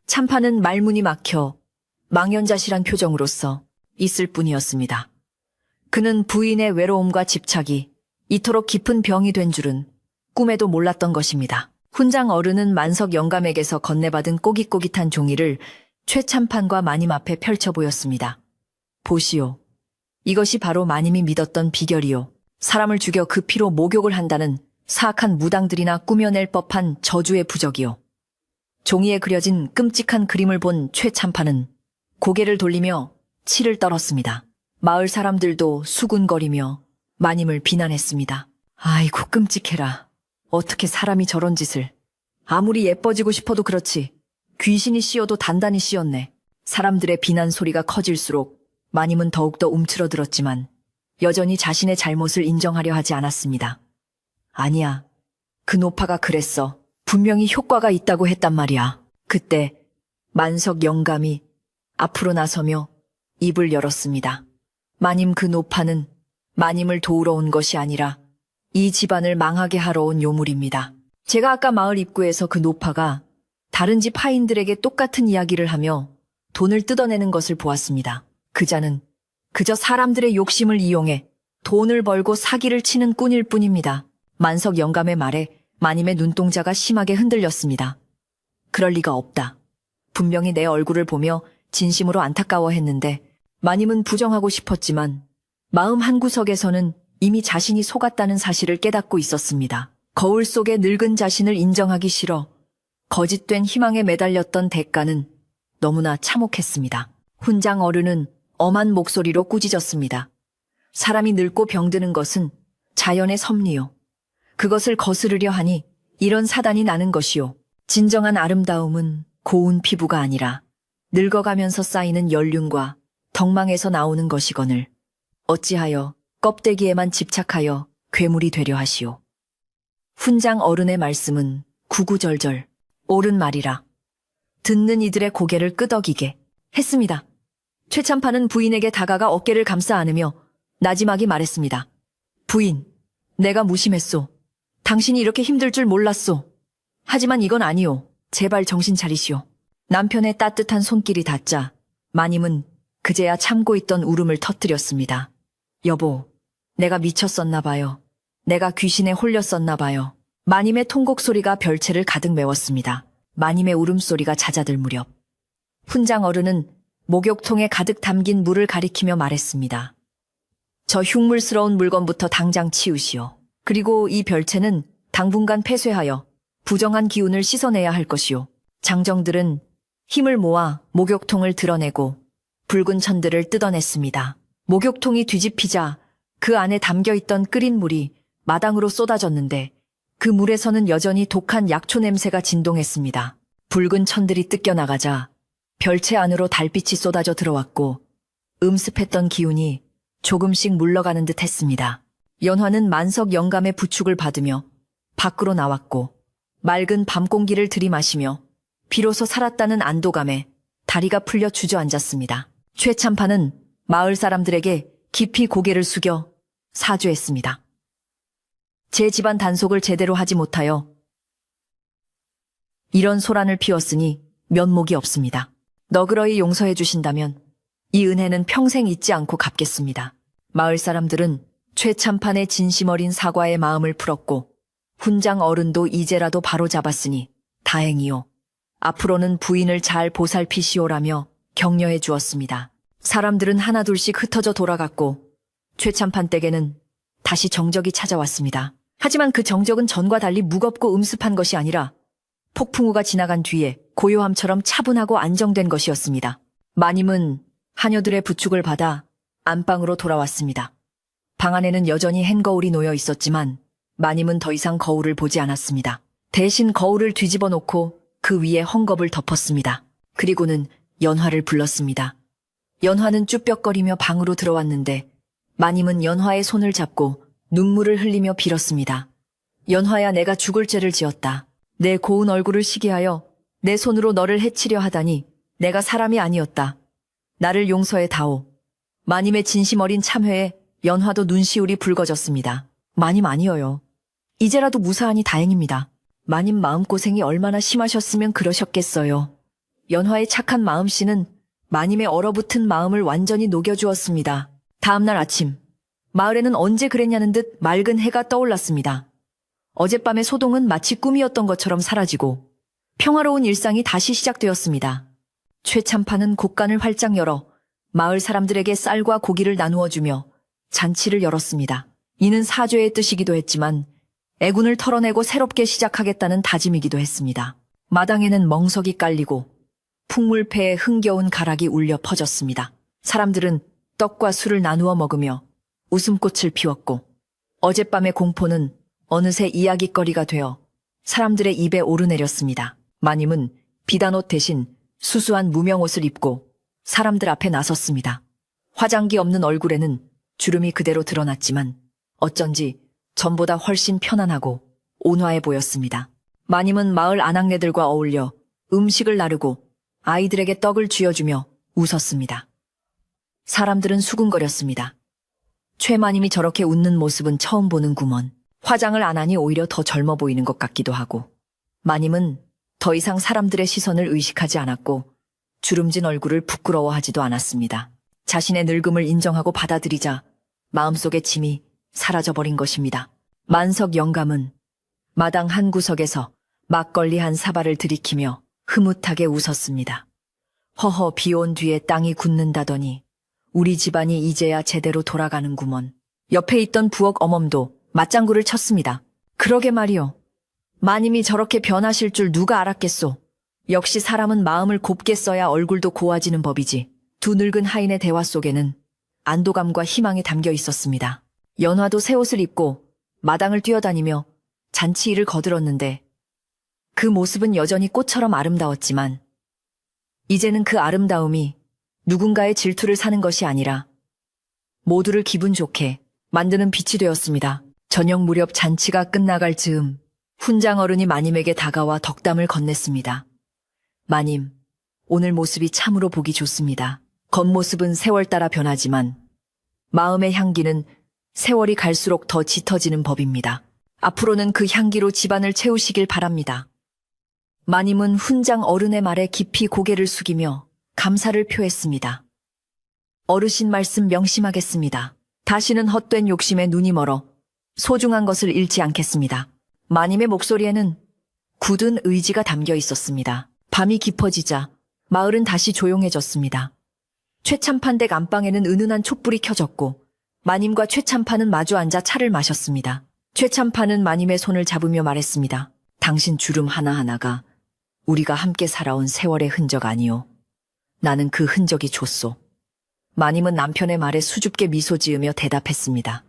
참판은 말문이 막혀 망연자실한 표정으로서 있을 뿐이었습니다. 그는 부인의 외로움과 집착이 이토록 깊은 병이 된 줄은 꿈에도 몰랐던 것입니다. 훈장 어른은 만석 영감에게서 건네받은 꼬깃꼬깃한 종이를 최참판과 마님 앞에 펼쳐 보였습니다. 보시오. 이것이 바로 마님이 믿었던 비결이요. 사람을 죽여 그 피로 목욕을 한다는 사악한 무당들이나 꾸며낼 법한 저주의 부적이요. 종이에 그려진 끔찍한 그림을 본 최참판은 고개를 돌리며 치를 떨었습니다. 마을 사람들도 수군거리며 마님을 비난했습니다. 아이고 끔찍해라. 어떻게 사람이 저런 짓을. 아무리 예뻐지고 싶어도 그렇지. 귀신이 씌어도 단단히 씌었네. 사람들의 비난 소리가 커질수록 마님은 더욱더 움츠러들었지만 여전히 자신의 잘못을 인정하려 하지 않았습니다. 아니야. 그 노파가 그랬어. 분명히 효과가 있다고 했단 말이야. 그때 만석 영감이 앞으로 나서며 입을 열었습니다. 마님 그 노파는 마님을 도우러 온 것이 아니라 이 집안을 망하게 하러 온 요물입니다. 제가 아까 마을 입구에서 그 노파가 다른 집 하인들에게 똑같은 이야기를 하며 돈을 뜯어내는 것을 보았습니다. 그자는 그저 사람들의 욕심을 이용해 돈을 벌고 사기를 치는 꾼일 뿐입니다. 만석 영감의 말에 마님의 눈동자가 심하게 흔들렸습니다. 그럴 리가 없다. 분명히 내 얼굴을 보며 진심으로 안타까워했는데 마님은 부정하고 싶었지만 마음 한구석에서는 이미 자신이 속았다는 사실을 깨닫고 있었습니다. 거울 속의 늙은 자신을 인정하기 싫어 거짓된 희망에 매달렸던 대가는 너무나 참혹했습니다. 훈장 어른은 엄한 목소리로 꾸짖었습니다. 사람이 늙고 병드는 것은 자연의 섭리요. 그것을 거스르려 하니 이런 사단이 나는 것이요. 진정한 아름다움은 고운 피부가 아니라 늙어가면서 쌓이는 연륜과 덕망에서 나오는 것이거늘 어찌하여 껍데기에만 집착하여 괴물이 되려 하시오. 훈장 어른의 말씀은 구구절절 옳은 말이라 듣는 이들의 고개를 끄덕이게 했습니다. 최참판은 부인에게 다가가 어깨를 감싸 안으며 나지막이 말했습니다. 부인, 내가 무심했소. 당신이 이렇게 힘들 줄 몰랐소. 하지만 이건 아니오. 제발 정신 차리시오. 남편의 따뜻한 손길이 닿자 마님은 그제야 참고 있던 울음을 터뜨렸습니다. 여보, 내가 미쳤었나 봐요. 내가 귀신에 홀렸었나 봐요. 마님의 통곡 소리가 별채를 가득 메웠습니다. 마님의 울음소리가 잦아들 무렵 훈장 어른은 목욕통에 가득 담긴 물을 가리키며 말했습니다. 저 흉물스러운 물건부터 당장 치우시오. 그리고 이 별채는 당분간 폐쇄하여 부정한 기운을 씻어내야 할 것이오. 장정들은 힘을 모아 목욕통을 드러내고 붉은 천들을 뜯어냈습니다. 목욕통이 뒤집히자 그 안에 담겨있던 끓인 물이 마당으로 쏟아졌는데 그 물에서는 여전히 독한 약초 냄새가 진동했습니다. 붉은 천들이 뜯겨나가자 별채 안으로 달빛이 쏟아져 들어왔고 음습했던 기운이 조금씩 물러가는 듯 했습니다. 연화는 만석 영감의 부축을 받으며 밖으로 나왔고 맑은 밤 공기를 들이마시며 비로소 살았다는 안도감에 다리가 풀려 주저앉았습니다. 최참판은 마을 사람들에게 깊이 고개를 숙여 사죄했습니다. 제 집안 단속을 제대로 하지 못하여 이런 소란을 피웠으니 면목이 없습니다. 너그러이 용서해 주신다면 이 은혜는 평생 잊지 않고 갚겠습니다. 마을 사람들은 최참판의 진심 어린 사과의 마음을 풀었고 훈장 어른도 이제라도 바로잡았으니 다행이요. 앞으로는 부인을 잘 보살피시오라며 격려해 주었습니다. 사람들은 하나둘씩 흩어져 돌아갔고 최참판 댁에는 다시 정적이 찾아왔습니다. 하지만 그 정적은 전과 달리 무겁고 음습한 것이 아니라 폭풍우가 지나간 뒤에 고요함처럼 차분하고 안정된 것이었습니다. 마님은 하녀들의 부축을 받아 안방으로 돌아왔습니다. 방 안에는 여전히 행 거울이 놓여 있었지만 마님은 더 이상 거울을 보지 않았습니다. 대신 거울을 뒤집어 놓고 그 위에 헝겊을 덮었습니다. 그리고는 연화를 불렀습니다. 연화는 쭈뼛거리며 방으로 들어왔는데 마님은 연화의 손을 잡고 눈물을 흘리며 빌었습니다. 연화야, 내가 죽을 죄를 지었다. 내 고운 얼굴을 시기하여 내 손으로 너를 해치려 하다니 내가 사람이 아니었다. 나를 용서해 다오. 마님의 진심 어린 참회에 연화도 눈시울이 붉어졌습니다. 마님 아니어요. 이제라도 무사하니 다행입니다. 마님 마음고생이 얼마나 심하셨으면 그러셨겠어요. 연화의 착한 마음씨는 마님의 얼어붙은 마음을 완전히 녹여주었습니다. 다음날 아침, 마을에는 언제 그랬냐는 듯 맑은 해가 떠올랐습니다. 어젯밤의 소동은 마치 꿈이었던 것처럼 사라지고 평화로운 일상이 다시 시작되었습니다. 최참판은 곳간을 활짝 열어 마을 사람들에게 쌀과 고기를 나누어 주며 잔치를 열었습니다. 이는 사죄의 뜻이기도 했지만 애군을 털어내고 새롭게 시작하겠다는 다짐이기도 했습니다. 마당에는 멍석이 깔리고 풍물패에 흥겨운 가락이 울려 퍼졌습니다. 사람들은 떡과 술을 나누어 먹으며 웃음꽃을 피웠고 어젯밤의 공포는 어느새 이야깃거리가 되어 사람들의 입에 오르내렸습니다. 마님은 비단옷 대신 수수한 무명옷을 입고 사람들 앞에 나섰습니다. 화장기 없는 얼굴에는 주름이 그대로 드러났지만 어쩐지 전보다 훨씬 편안하고 온화해 보였습니다. 마님은 마을 아낙네들과 어울려 음식을 나르고 아이들에게 떡을 쥐어주며 웃었습니다. 사람들은 수군거렸습니다. 최 마님이 저렇게 웃는 모습은 처음 보는구먼. 화장을 안 하니 오히려 더 젊어 보이는 것 같기도 하고. 마님은 더 이상 사람들의 시선을 의식하지 않았고 주름진 얼굴을 부끄러워하지도 않았습니다. 자신의 늙음을 인정하고 받아들이자 마음속의 짐이 사라져버린 것입니다. 만석 영감은 마당 한 구석에서 막걸리 한 사발을 들이키며 흐뭇하게 웃었습니다. 허허, 비온 뒤에 땅이 굳는다더니 우리 집안이 이제야 제대로 돌아가는구먼. 옆에 있던 부엌 어멈도 맞장구를 쳤습니다. 그러게 말이요. 마님이 저렇게 변하실 줄 누가 알았겠소. 역시 사람은 마음을 곱게 써야 얼굴도 고와지는 법이지. 두 늙은 하인의 대화 속에는 안도감과 희망이 담겨 있었습니다. 연화도 새 옷을 입고 마당을 뛰어다니며 잔치 일을 거들었는데 그 모습은 여전히 꽃처럼 아름다웠지만 이제는 그 아름다움이 누군가의 질투를 사는 것이 아니라 모두를 기분 좋게 만드는 빛이 되었습니다. 저녁 무렵 잔치가 끝나갈 즈음 훈장 어른이 마님에게 다가와 덕담을 건넸습니다. 마님, 오늘 모습이 참으로 보기 좋습니다. 겉모습은 세월 따라 변하지만 마음의 향기는 세월이 갈수록 더 짙어지는 법입니다. 앞으로는 그 향기로 집안을 채우시길 바랍니다. 마님은 훈장 어른의 말에 깊이 고개를 숙이며 감사를 표했습니다. 어르신 말씀 명심하겠습니다. 다시는 헛된 욕심에 눈이 멀어 소중한 것을 잃지 않겠습니다. 마님의 목소리에는 굳은 의지가 담겨 있었습니다. 밤이 깊어지자 마을은 다시 조용해졌습니다. 최참판 댁 안방에는 은은한 촛불이 켜졌고 마님과 최참판은 마주 앉아 차를 마셨습니다. 최참판은 마님의 손을 잡으며 말했습니다. 당신 주름 하나하나가 우리가 함께 살아온 세월의 흔적 아니오. 나는 그 흔적이 좋소. 마님은 남편의 말에 수줍게 미소 지으며 대답했습니다.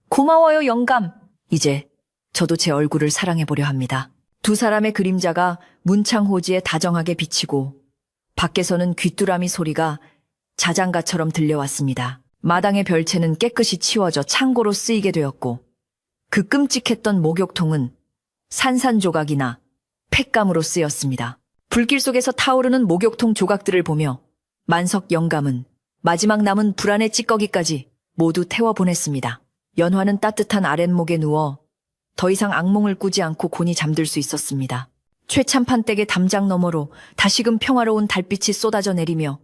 고마워요, 영감. 이제 저도 제 얼굴을 사랑해보려 합니다. 두 사람의 그림자가 문창호지에 다정하게 비치고 밖에서는 귀뚜라미 소리가 자장가처럼 들려왔습니다. 마당의 별채는 깨끗이 치워져 창고로 쓰이게 되었고 그 끔찍했던 목욕통은 산산조각이나 팩감으로 쓰였습니다. 불길 속에서 타오르는 목욕통 조각들을 보며 만석 영감은 마지막 남은 불안의 찌꺼기까지 모두 태워보냈습니다. 연화는 따뜻한 아랫목에 누워 더 이상 악몽을 꾸지 않고 곤히 잠들 수 있었습니다. 최참판 댁의 담장 너머로 다시금 평화로운 달빛이 쏟아져 내리며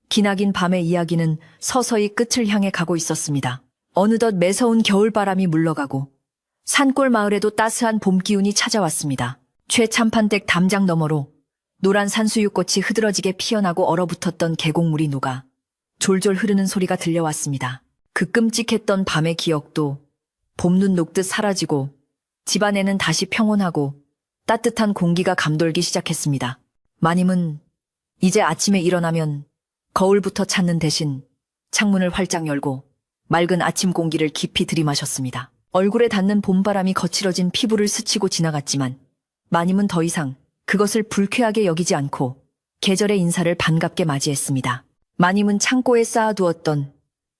기나긴 밤의 이야기는 서서히 끝을 향해 가고 있었습니다. 어느덧 매서운 겨울바람이 물러가고 산골 마을에도 따스한 봄 기운이 찾아왔습니다. 최참판 댁 담장 너머로 노란 산수유꽃이 흐드러지게 피어나고 얼어붙었던 계곡물이 녹아 졸졸 흐르는 소리가 들려왔습니다. 그 끔찍했던 밤의 기억도 봄눈 녹듯 사라지고 집안에는 다시 평온하고 따뜻한 공기가 감돌기 시작했습니다. 마님은 이제 아침에 일어나면 거울부터 찾는 대신 창문을 활짝 열고 맑은 아침 공기를 깊이 들이마셨습니다. 얼굴에 닿는 봄바람이 거칠어진 피부를 스치고 지나갔지만 마님은 더 이상 그것을 불쾌하게 여기지 않고 계절의 인사를 반갑게 맞이했습니다. 마님은 창고에 쌓아두었던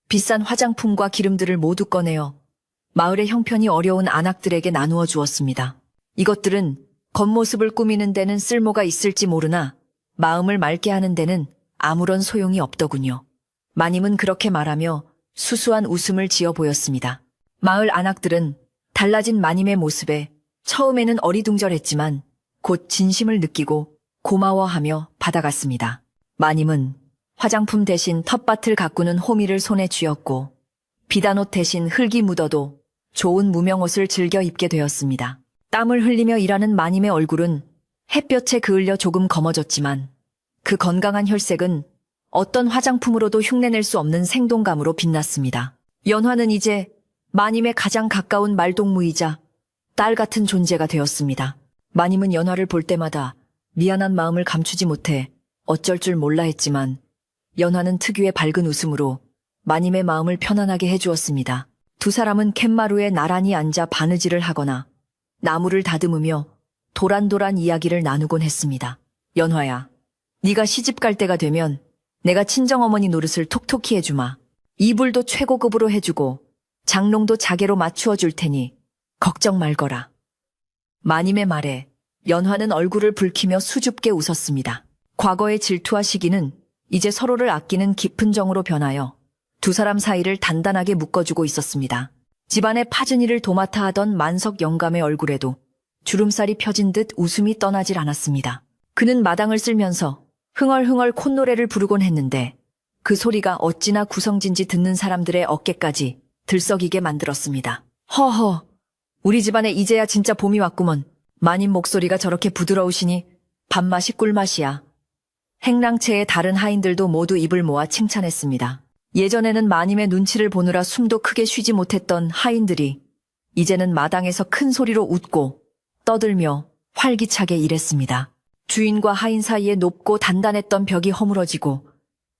비싼 화장품과 기름들을 모두 꺼내어 마을의 형편이 어려운 안악들에게 나누어 주었습니다. 이것들은 겉모습을 꾸미는 데는 쓸모가 있을지 모르나 마음을 맑게 하는 데는 아무런 소용이 없더군요. 마님은 그렇게 말하며 수수한 웃음을 지어 보였습니다. 마을 안악들은 달라진 마님의 모습에 처음에는 어리둥절했지만 곧 진심을 느끼고 고마워하며 받아갔습니다. 마님은 화장품 대신 텃밭을 가꾸는 호미를 손에 쥐었고 비단옷 대신 흙이 묻어도 좋은 무명옷을 즐겨 입게 되었습니다. 땀을 흘리며 일하는 마님의 얼굴은 햇볕에 그을려 조금 검어졌지만 그 건강한 혈색은 어떤 화장품으로도 흉내낼 수 없는 생동감으로 빛났습니다. 연화는 이제 마님의 가장 가까운 말동무이자 딸 같은 존재가 되었습니다. 마님은 연화를 볼 때마다 미안한 마음을 감추지 못해 어쩔 줄 몰라 했지만 연화는 특유의 밝은 웃음으로 마님의 마음을 편안하게 해주었습니다. 두 사람은 캔마루에 나란히 앉아 바느질을 하거나 나무를 다듬으며 도란도란 이야기를 나누곤 했습니다. 연화야, 네가 시집 갈 때가 되면 내가 친정어머니 노릇을 톡톡히 해주마. 이불도 최고급으로 해주고 장롱도 자개로 맞추어 줄 테니 걱정 말거라. 마님의 말에 연화는 얼굴을 붉히며 수줍게 웃었습니다. 과거의 질투와 시기는 이제 서로를 아끼는 깊은 정으로 변하여 두 사람 사이를 단단하게 묶어주고 있었습니다. 집안의 파진 일을 도맡아 하던 만석 영감의 얼굴에도 주름살이 펴진 듯 웃음이 떠나질 않았습니다. 그는 마당을 쓸면서 흥얼흥얼 콧노래를 부르곤 했는데 그 소리가 어찌나 구성진지 듣는 사람들의 어깨까지 들썩이게 만들었습니다. 허허, 우리 집안에 이제야 진짜 봄이 왔구먼. 마님 목소리가 저렇게 부드러우시니 밥맛이 꿀맛이야. 행랑채의 다른 하인들도 모두 입을 모아 칭찬했습니다. 예전에는 마님의 눈치를 보느라 숨도 크게 쉬지 못했던 하인들이 이제는 마당에서 큰 소리로 웃고 떠들며 활기차게 일했습니다. 주인과 하인 사이에 높고 단단했던 벽이 허물어지고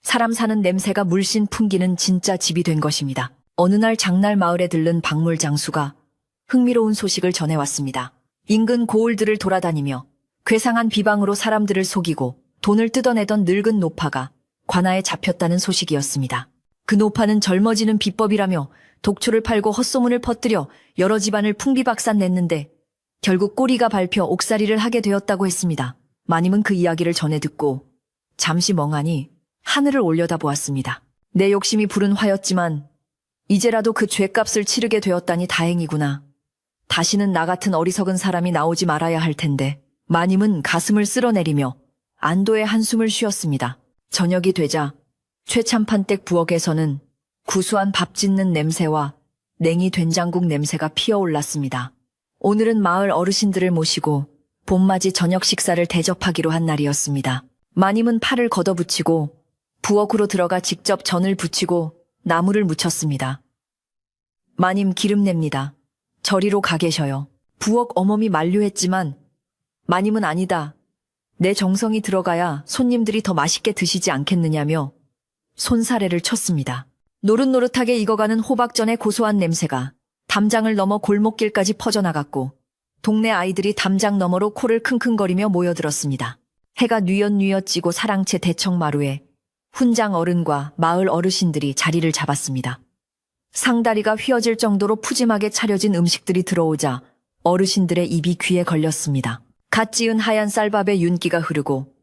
사람 사는 냄새가 물씬 풍기는 진짜 집이 된 것입니다. 어느 날 장날 마을에 들른 박물 장수가 흥미로운 소식을 전해왔습니다. 인근 고을들을 돌아다니며 괴상한 비방으로 사람들을 속이고 돈을 뜯어내던 늙은 노파가 관아에 잡혔다는 소식이었습니다. 그 노파는 젊어지는 비법이라며 독초를 팔고 헛소문을 퍼뜨려 여러 집안을 풍비박산 냈는데 결국 꼬리가 밟혀 옥살이를 하게 되었다고 했습니다. 마님은 그 이야기를 전해 듣고 잠시 멍하니 하늘을 올려다보았습니다. 내 욕심이 부른 화였지만 이제라도 그 죗값을 치르게 되었다니 다행이구나. 다시는 나 같은 어리석은 사람이 나오지 말아야 할 텐데. 마님은 가슴을 쓸어내리며 안도의 한숨을 쉬었습니다. 저녁이 되자 최참판댁 부엌에서는 구수한 밥 짓는 냄새와 냉이 된장국 냄새가 피어올랐습니다. 오늘은 마을 어르신들을 모시고 봄맞이 저녁 식사를 대접하기로 한 날이었습니다. 마님은 팔을 걷어붙이고 부엌으로 들어가 직접 전을 부치고 나무를 묻혔습니다. 마님 기름 냅니다. 저리로 가 계셔요. 부엌 어멈이 만류했지만 마님은 아니다. 내 정성이 들어가야 손님들이 더 맛있게 드시지 않겠느냐며 손사래를 쳤습니다. 노릇노릇하게 익어가는 호박전의 고소한 냄새가 담장을 넘어 골목길까지 퍼져나갔고 동네 아이들이 담장 너머로 코를 킁킁거리며 모여들었습니다. 해가 뉘엿뉘엿 지고 사랑채 대청마루에 훈장 어른과 마을 어르신들이 자리를 잡았습니다. 상다리가 휘어질 정도로 푸짐하게 차려진 음식들이 들어오자 어르신들의 입이 귀에 걸렸습니다. 갓 지은 하얀 쌀밥에 윤기가 흐르고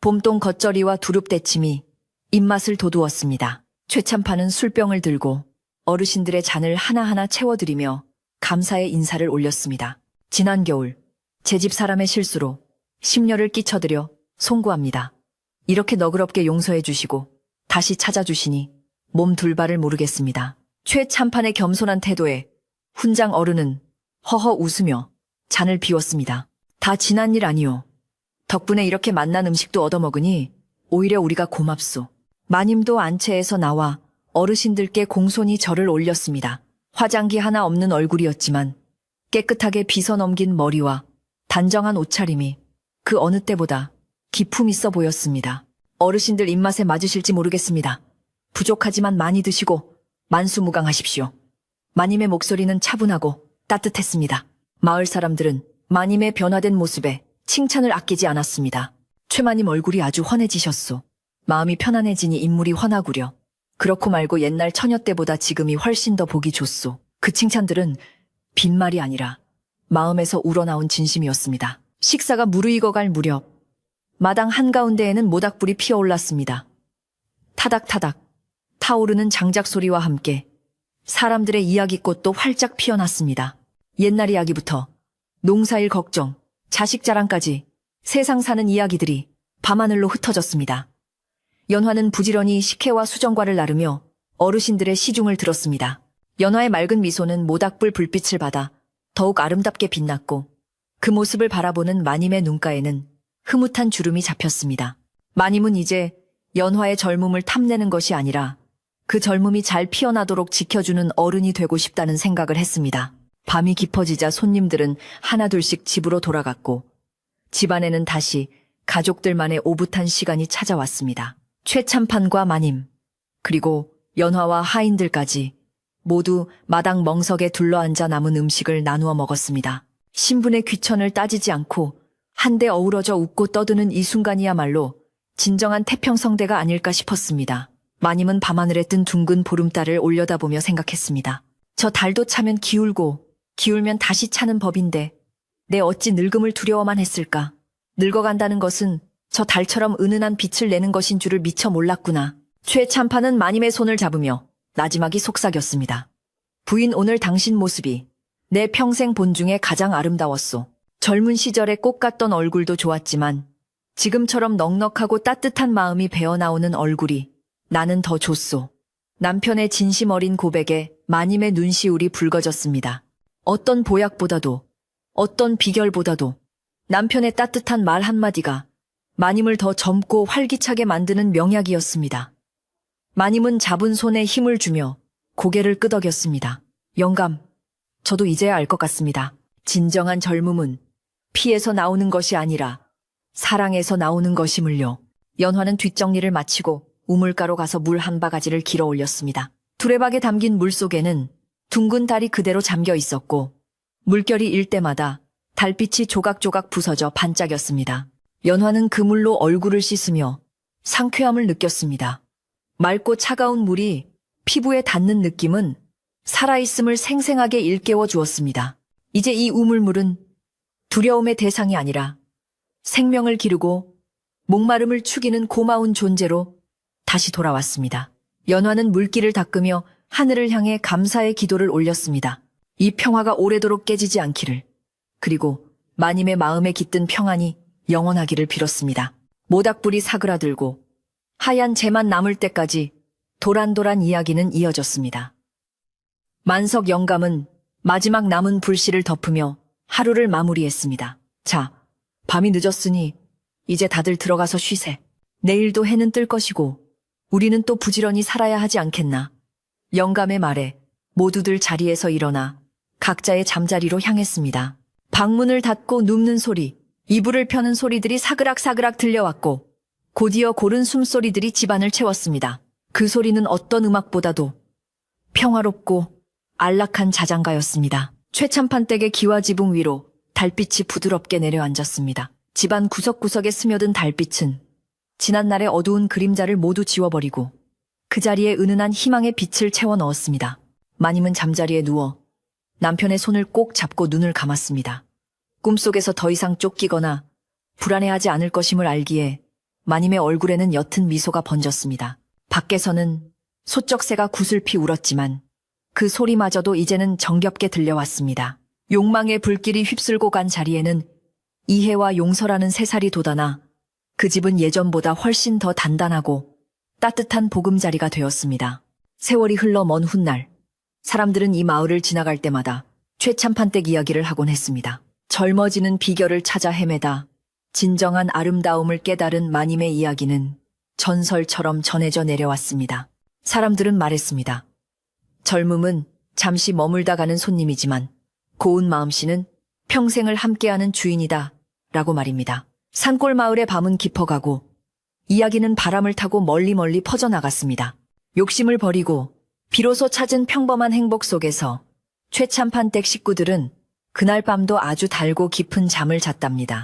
봄동 겉절이와 두릅대침이 입맛을 돋우었습니다. 최참파는 술병을 들고 어르신들의 잔을 하나하나 채워드리며 감사의 인사를 올렸습니다. 지난 겨울 제 집 사람의 실수로 심려를 끼쳐드려 송구합니다. 이렇게 너그럽게 용서해 주시고 다시 찾아주시니 몸 둘바를 모르겠습니다. 최참판의 겸손한 태도에 훈장 어른은 허허 웃으며 잔을 비웠습니다. 다 지난 일 아니오. 덕분에 이렇게 맛난 음식도 얻어먹으니 오히려 우리가 고맙소. 마님도 안채에서 나와 어르신들께 공손히 절을 올렸습니다. 화장기 하나 없는 얼굴이었지만 깨끗하게 빗어넘긴 머리와 단정한 옷차림이 그 어느 때보다 기품 있어 보였습니다. 어르신들 입맛에 맞으실지 모르겠습니다. 부족하지만 많이 드시고 만수무강하십시오. 마님의 목소리는 차분하고 따뜻했습니다. 마을 사람들은 마님의 변화된 모습에 칭찬을 아끼지 않았습니다. 최마님 얼굴이 아주 환해지셨소. 마음이 편안해지니 인물이 환하구려. 그렇고 말고 옛날 처녀 때보다 지금이 훨씬 더 보기 좋소. 그 칭찬들은 빈말이 아니라 마음에서 우러나온 진심이었습니다. 식사가 무르익어갈 무렵 마당 한가운데에는 모닥불이 피어올랐습니다. 타닥타닥 타오르는 장작 소리와 함께 사람들의 이야기꽃도 활짝 피어났습니다. 옛날 이야기부터 농사일 걱정, 자식 자랑까지 세상 사는 이야기들이 밤하늘로 흩어졌습니다. 연화는 부지런히 식혜와 수정과를 나르며 어르신들의 시중을 들었습니다. 연화의 맑은 미소는 모닥불 불빛을 받아 더욱 아름답게 빛났고 그 모습을 바라보는 마님의 눈가에는 흐뭇한 주름이 잡혔습니다. 마님은 이제 연화의 젊음을 탐내는 것이 아니라 그 젊음이 잘 피어나도록 지켜주는 어른이 되고 싶다는 생각을 했습니다. 밤이 깊어지자 손님들은 하나둘씩 집으로 돌아갔고 집안에는 다시 가족들만의 오붓한 시간이 찾아왔습니다. 최참판과 마님, 그리고 연화와 하인들까지 모두 마당 멍석에 둘러앉아 남은 음식을 나누어 먹었습니다. 신분의 귀천을 따지지 않고 한데 어우러져 웃고 떠드는 이 순간이야말로 진정한 태평성대가 아닐까 싶었습니다. 마님은 밤하늘에 뜬 둥근 보름달을 올려다보며 생각했습니다. 저 달도 차면 기울고 기울면 다시 차는 법인데 내 어찌 늙음을 두려워만 했을까. 늙어간다는 것은 저 달처럼 은은한 빛을 내는 것인 줄을 미처 몰랐구나. 최참판은 마님의 손을 잡으며 나지막이 속삭였습니다. 부인, 오늘 당신 모습이 내 평생 본 중에 가장 아름다웠소. 젊은 시절의 꽃 같던 얼굴도 좋았지만 지금처럼 넉넉하고 따뜻한 마음이 배어나오는 얼굴이 나는 더 좋소. 남편의 진심 어린 고백에 마님의 눈시울이 붉어졌습니다. 어떤 보약보다도, 어떤 비결보다도 남편의 따뜻한 말 한마디가 마님을 더 젊고 활기차게 만드는 명약이었습니다. 마님은 잡은 손에 힘을 주며 고개를 끄덕였습니다. 영감, 저도 이제야 알 것 같습니다. 진정한 젊음은 피에서 나오는 것이 아니라 사랑에서 나오는 것임을요. 연화는 뒷정리를 마치고 우물가로 가서 물 한 바가지를 길어 올렸습니다. 두레박에 담긴 물 속에는 둥근 달이 그대로 잠겨 있었고 물결이 일 때마다 달빛이 조각조각 부서져 반짝였습니다. 연화는 그 물로 얼굴을 씻으며 상쾌함을 느꼈습니다. 맑고 차가운 물이 피부에 닿는 느낌은 살아있음을 생생하게 일깨워 주었습니다. 이제 이 우물물은 두려움의 대상이 아니라 생명을 기르고 목마름을 축이는 고마운 존재로 다시 돌아왔습니다. 연화는 물기를 닦으며 하늘을 향해 감사의 기도를 올렸습니다. 이 평화가 오래도록 깨지지 않기를, 그리고 마님의 마음에 깃든 평안이 영원하기를 빌었습니다. 모닥불이 사그라들고 하얀 재만 남을 때까지 도란도란 이야기는 이어졌습니다. 만석 영감은 마지막 남은 불씨를 덮으며 하루를 마무리했습니다. 자, 밤이 늦었으니 이제 다들 들어가서 쉬세. 내일도 해는 뜰 것이고 우리는 또 부지런히 살아야 하지 않겠나. 영감의 말에 모두들 자리에서 일어나 각자의 잠자리로 향했습니다. 방문을 닫고 눕는 소리, 이불을 펴는 소리들이 사그락사그락 들려왔고 곧이어 고른 숨소리들이 집안을 채웠습니다. 그 소리는 어떤 음악보다도 평화롭고 안락한 자장가였습니다. 최참판 댁의 기와 지붕 위로 달빛이 부드럽게 내려앉았습니다. 집안 구석구석에 스며든 달빛은 지난날의 어두운 그림자를 모두 지워버리고 그 자리에 은은한 희망의 빛을 채워 넣었습니다. 마님은 잠자리에 누워 남편의 손을 꼭 잡고 눈을 감았습니다. 꿈속에서 더 이상 쫓기거나 불안해하지 않을 것임을 알기에 마님의 얼굴에는 옅은 미소가 번졌습니다. 밖에서는 소쩍새가 구슬피 울었지만 그 소리마저도 이제는 정겹게 들려왔습니다. 욕망의 불길이 휩쓸고 간 자리에는 이해와 용서라는 새살이 돋아나 그 집은 예전보다 훨씬 더 단단하고 따뜻한 보금자리가 되었습니다. 세월이 흘러 먼 훗날 사람들은 이 마을을 지나갈 때마다 최참판댁 이야기를 하곤 했습니다. 젊어지는 비결을 찾아 헤매다 진정한 아름다움을 깨달은 마님의 이야기는 전설처럼 전해져 내려왔습니다. 사람들은 말했습니다. 젊음은 잠시 머물다 가는 손님이지만 고운 마음씨는 평생을 함께하는 주인이다 라고 말입니다. 산골 마을의 밤은 깊어가고 이야기는 바람을 타고 멀리 퍼져나갔습니다. 욕심을 버리고 비로소 찾은 평범한 행복 속에서 최참판 댁 식구들은 그날 밤도 아주 달고 깊은 잠을 잤답니다.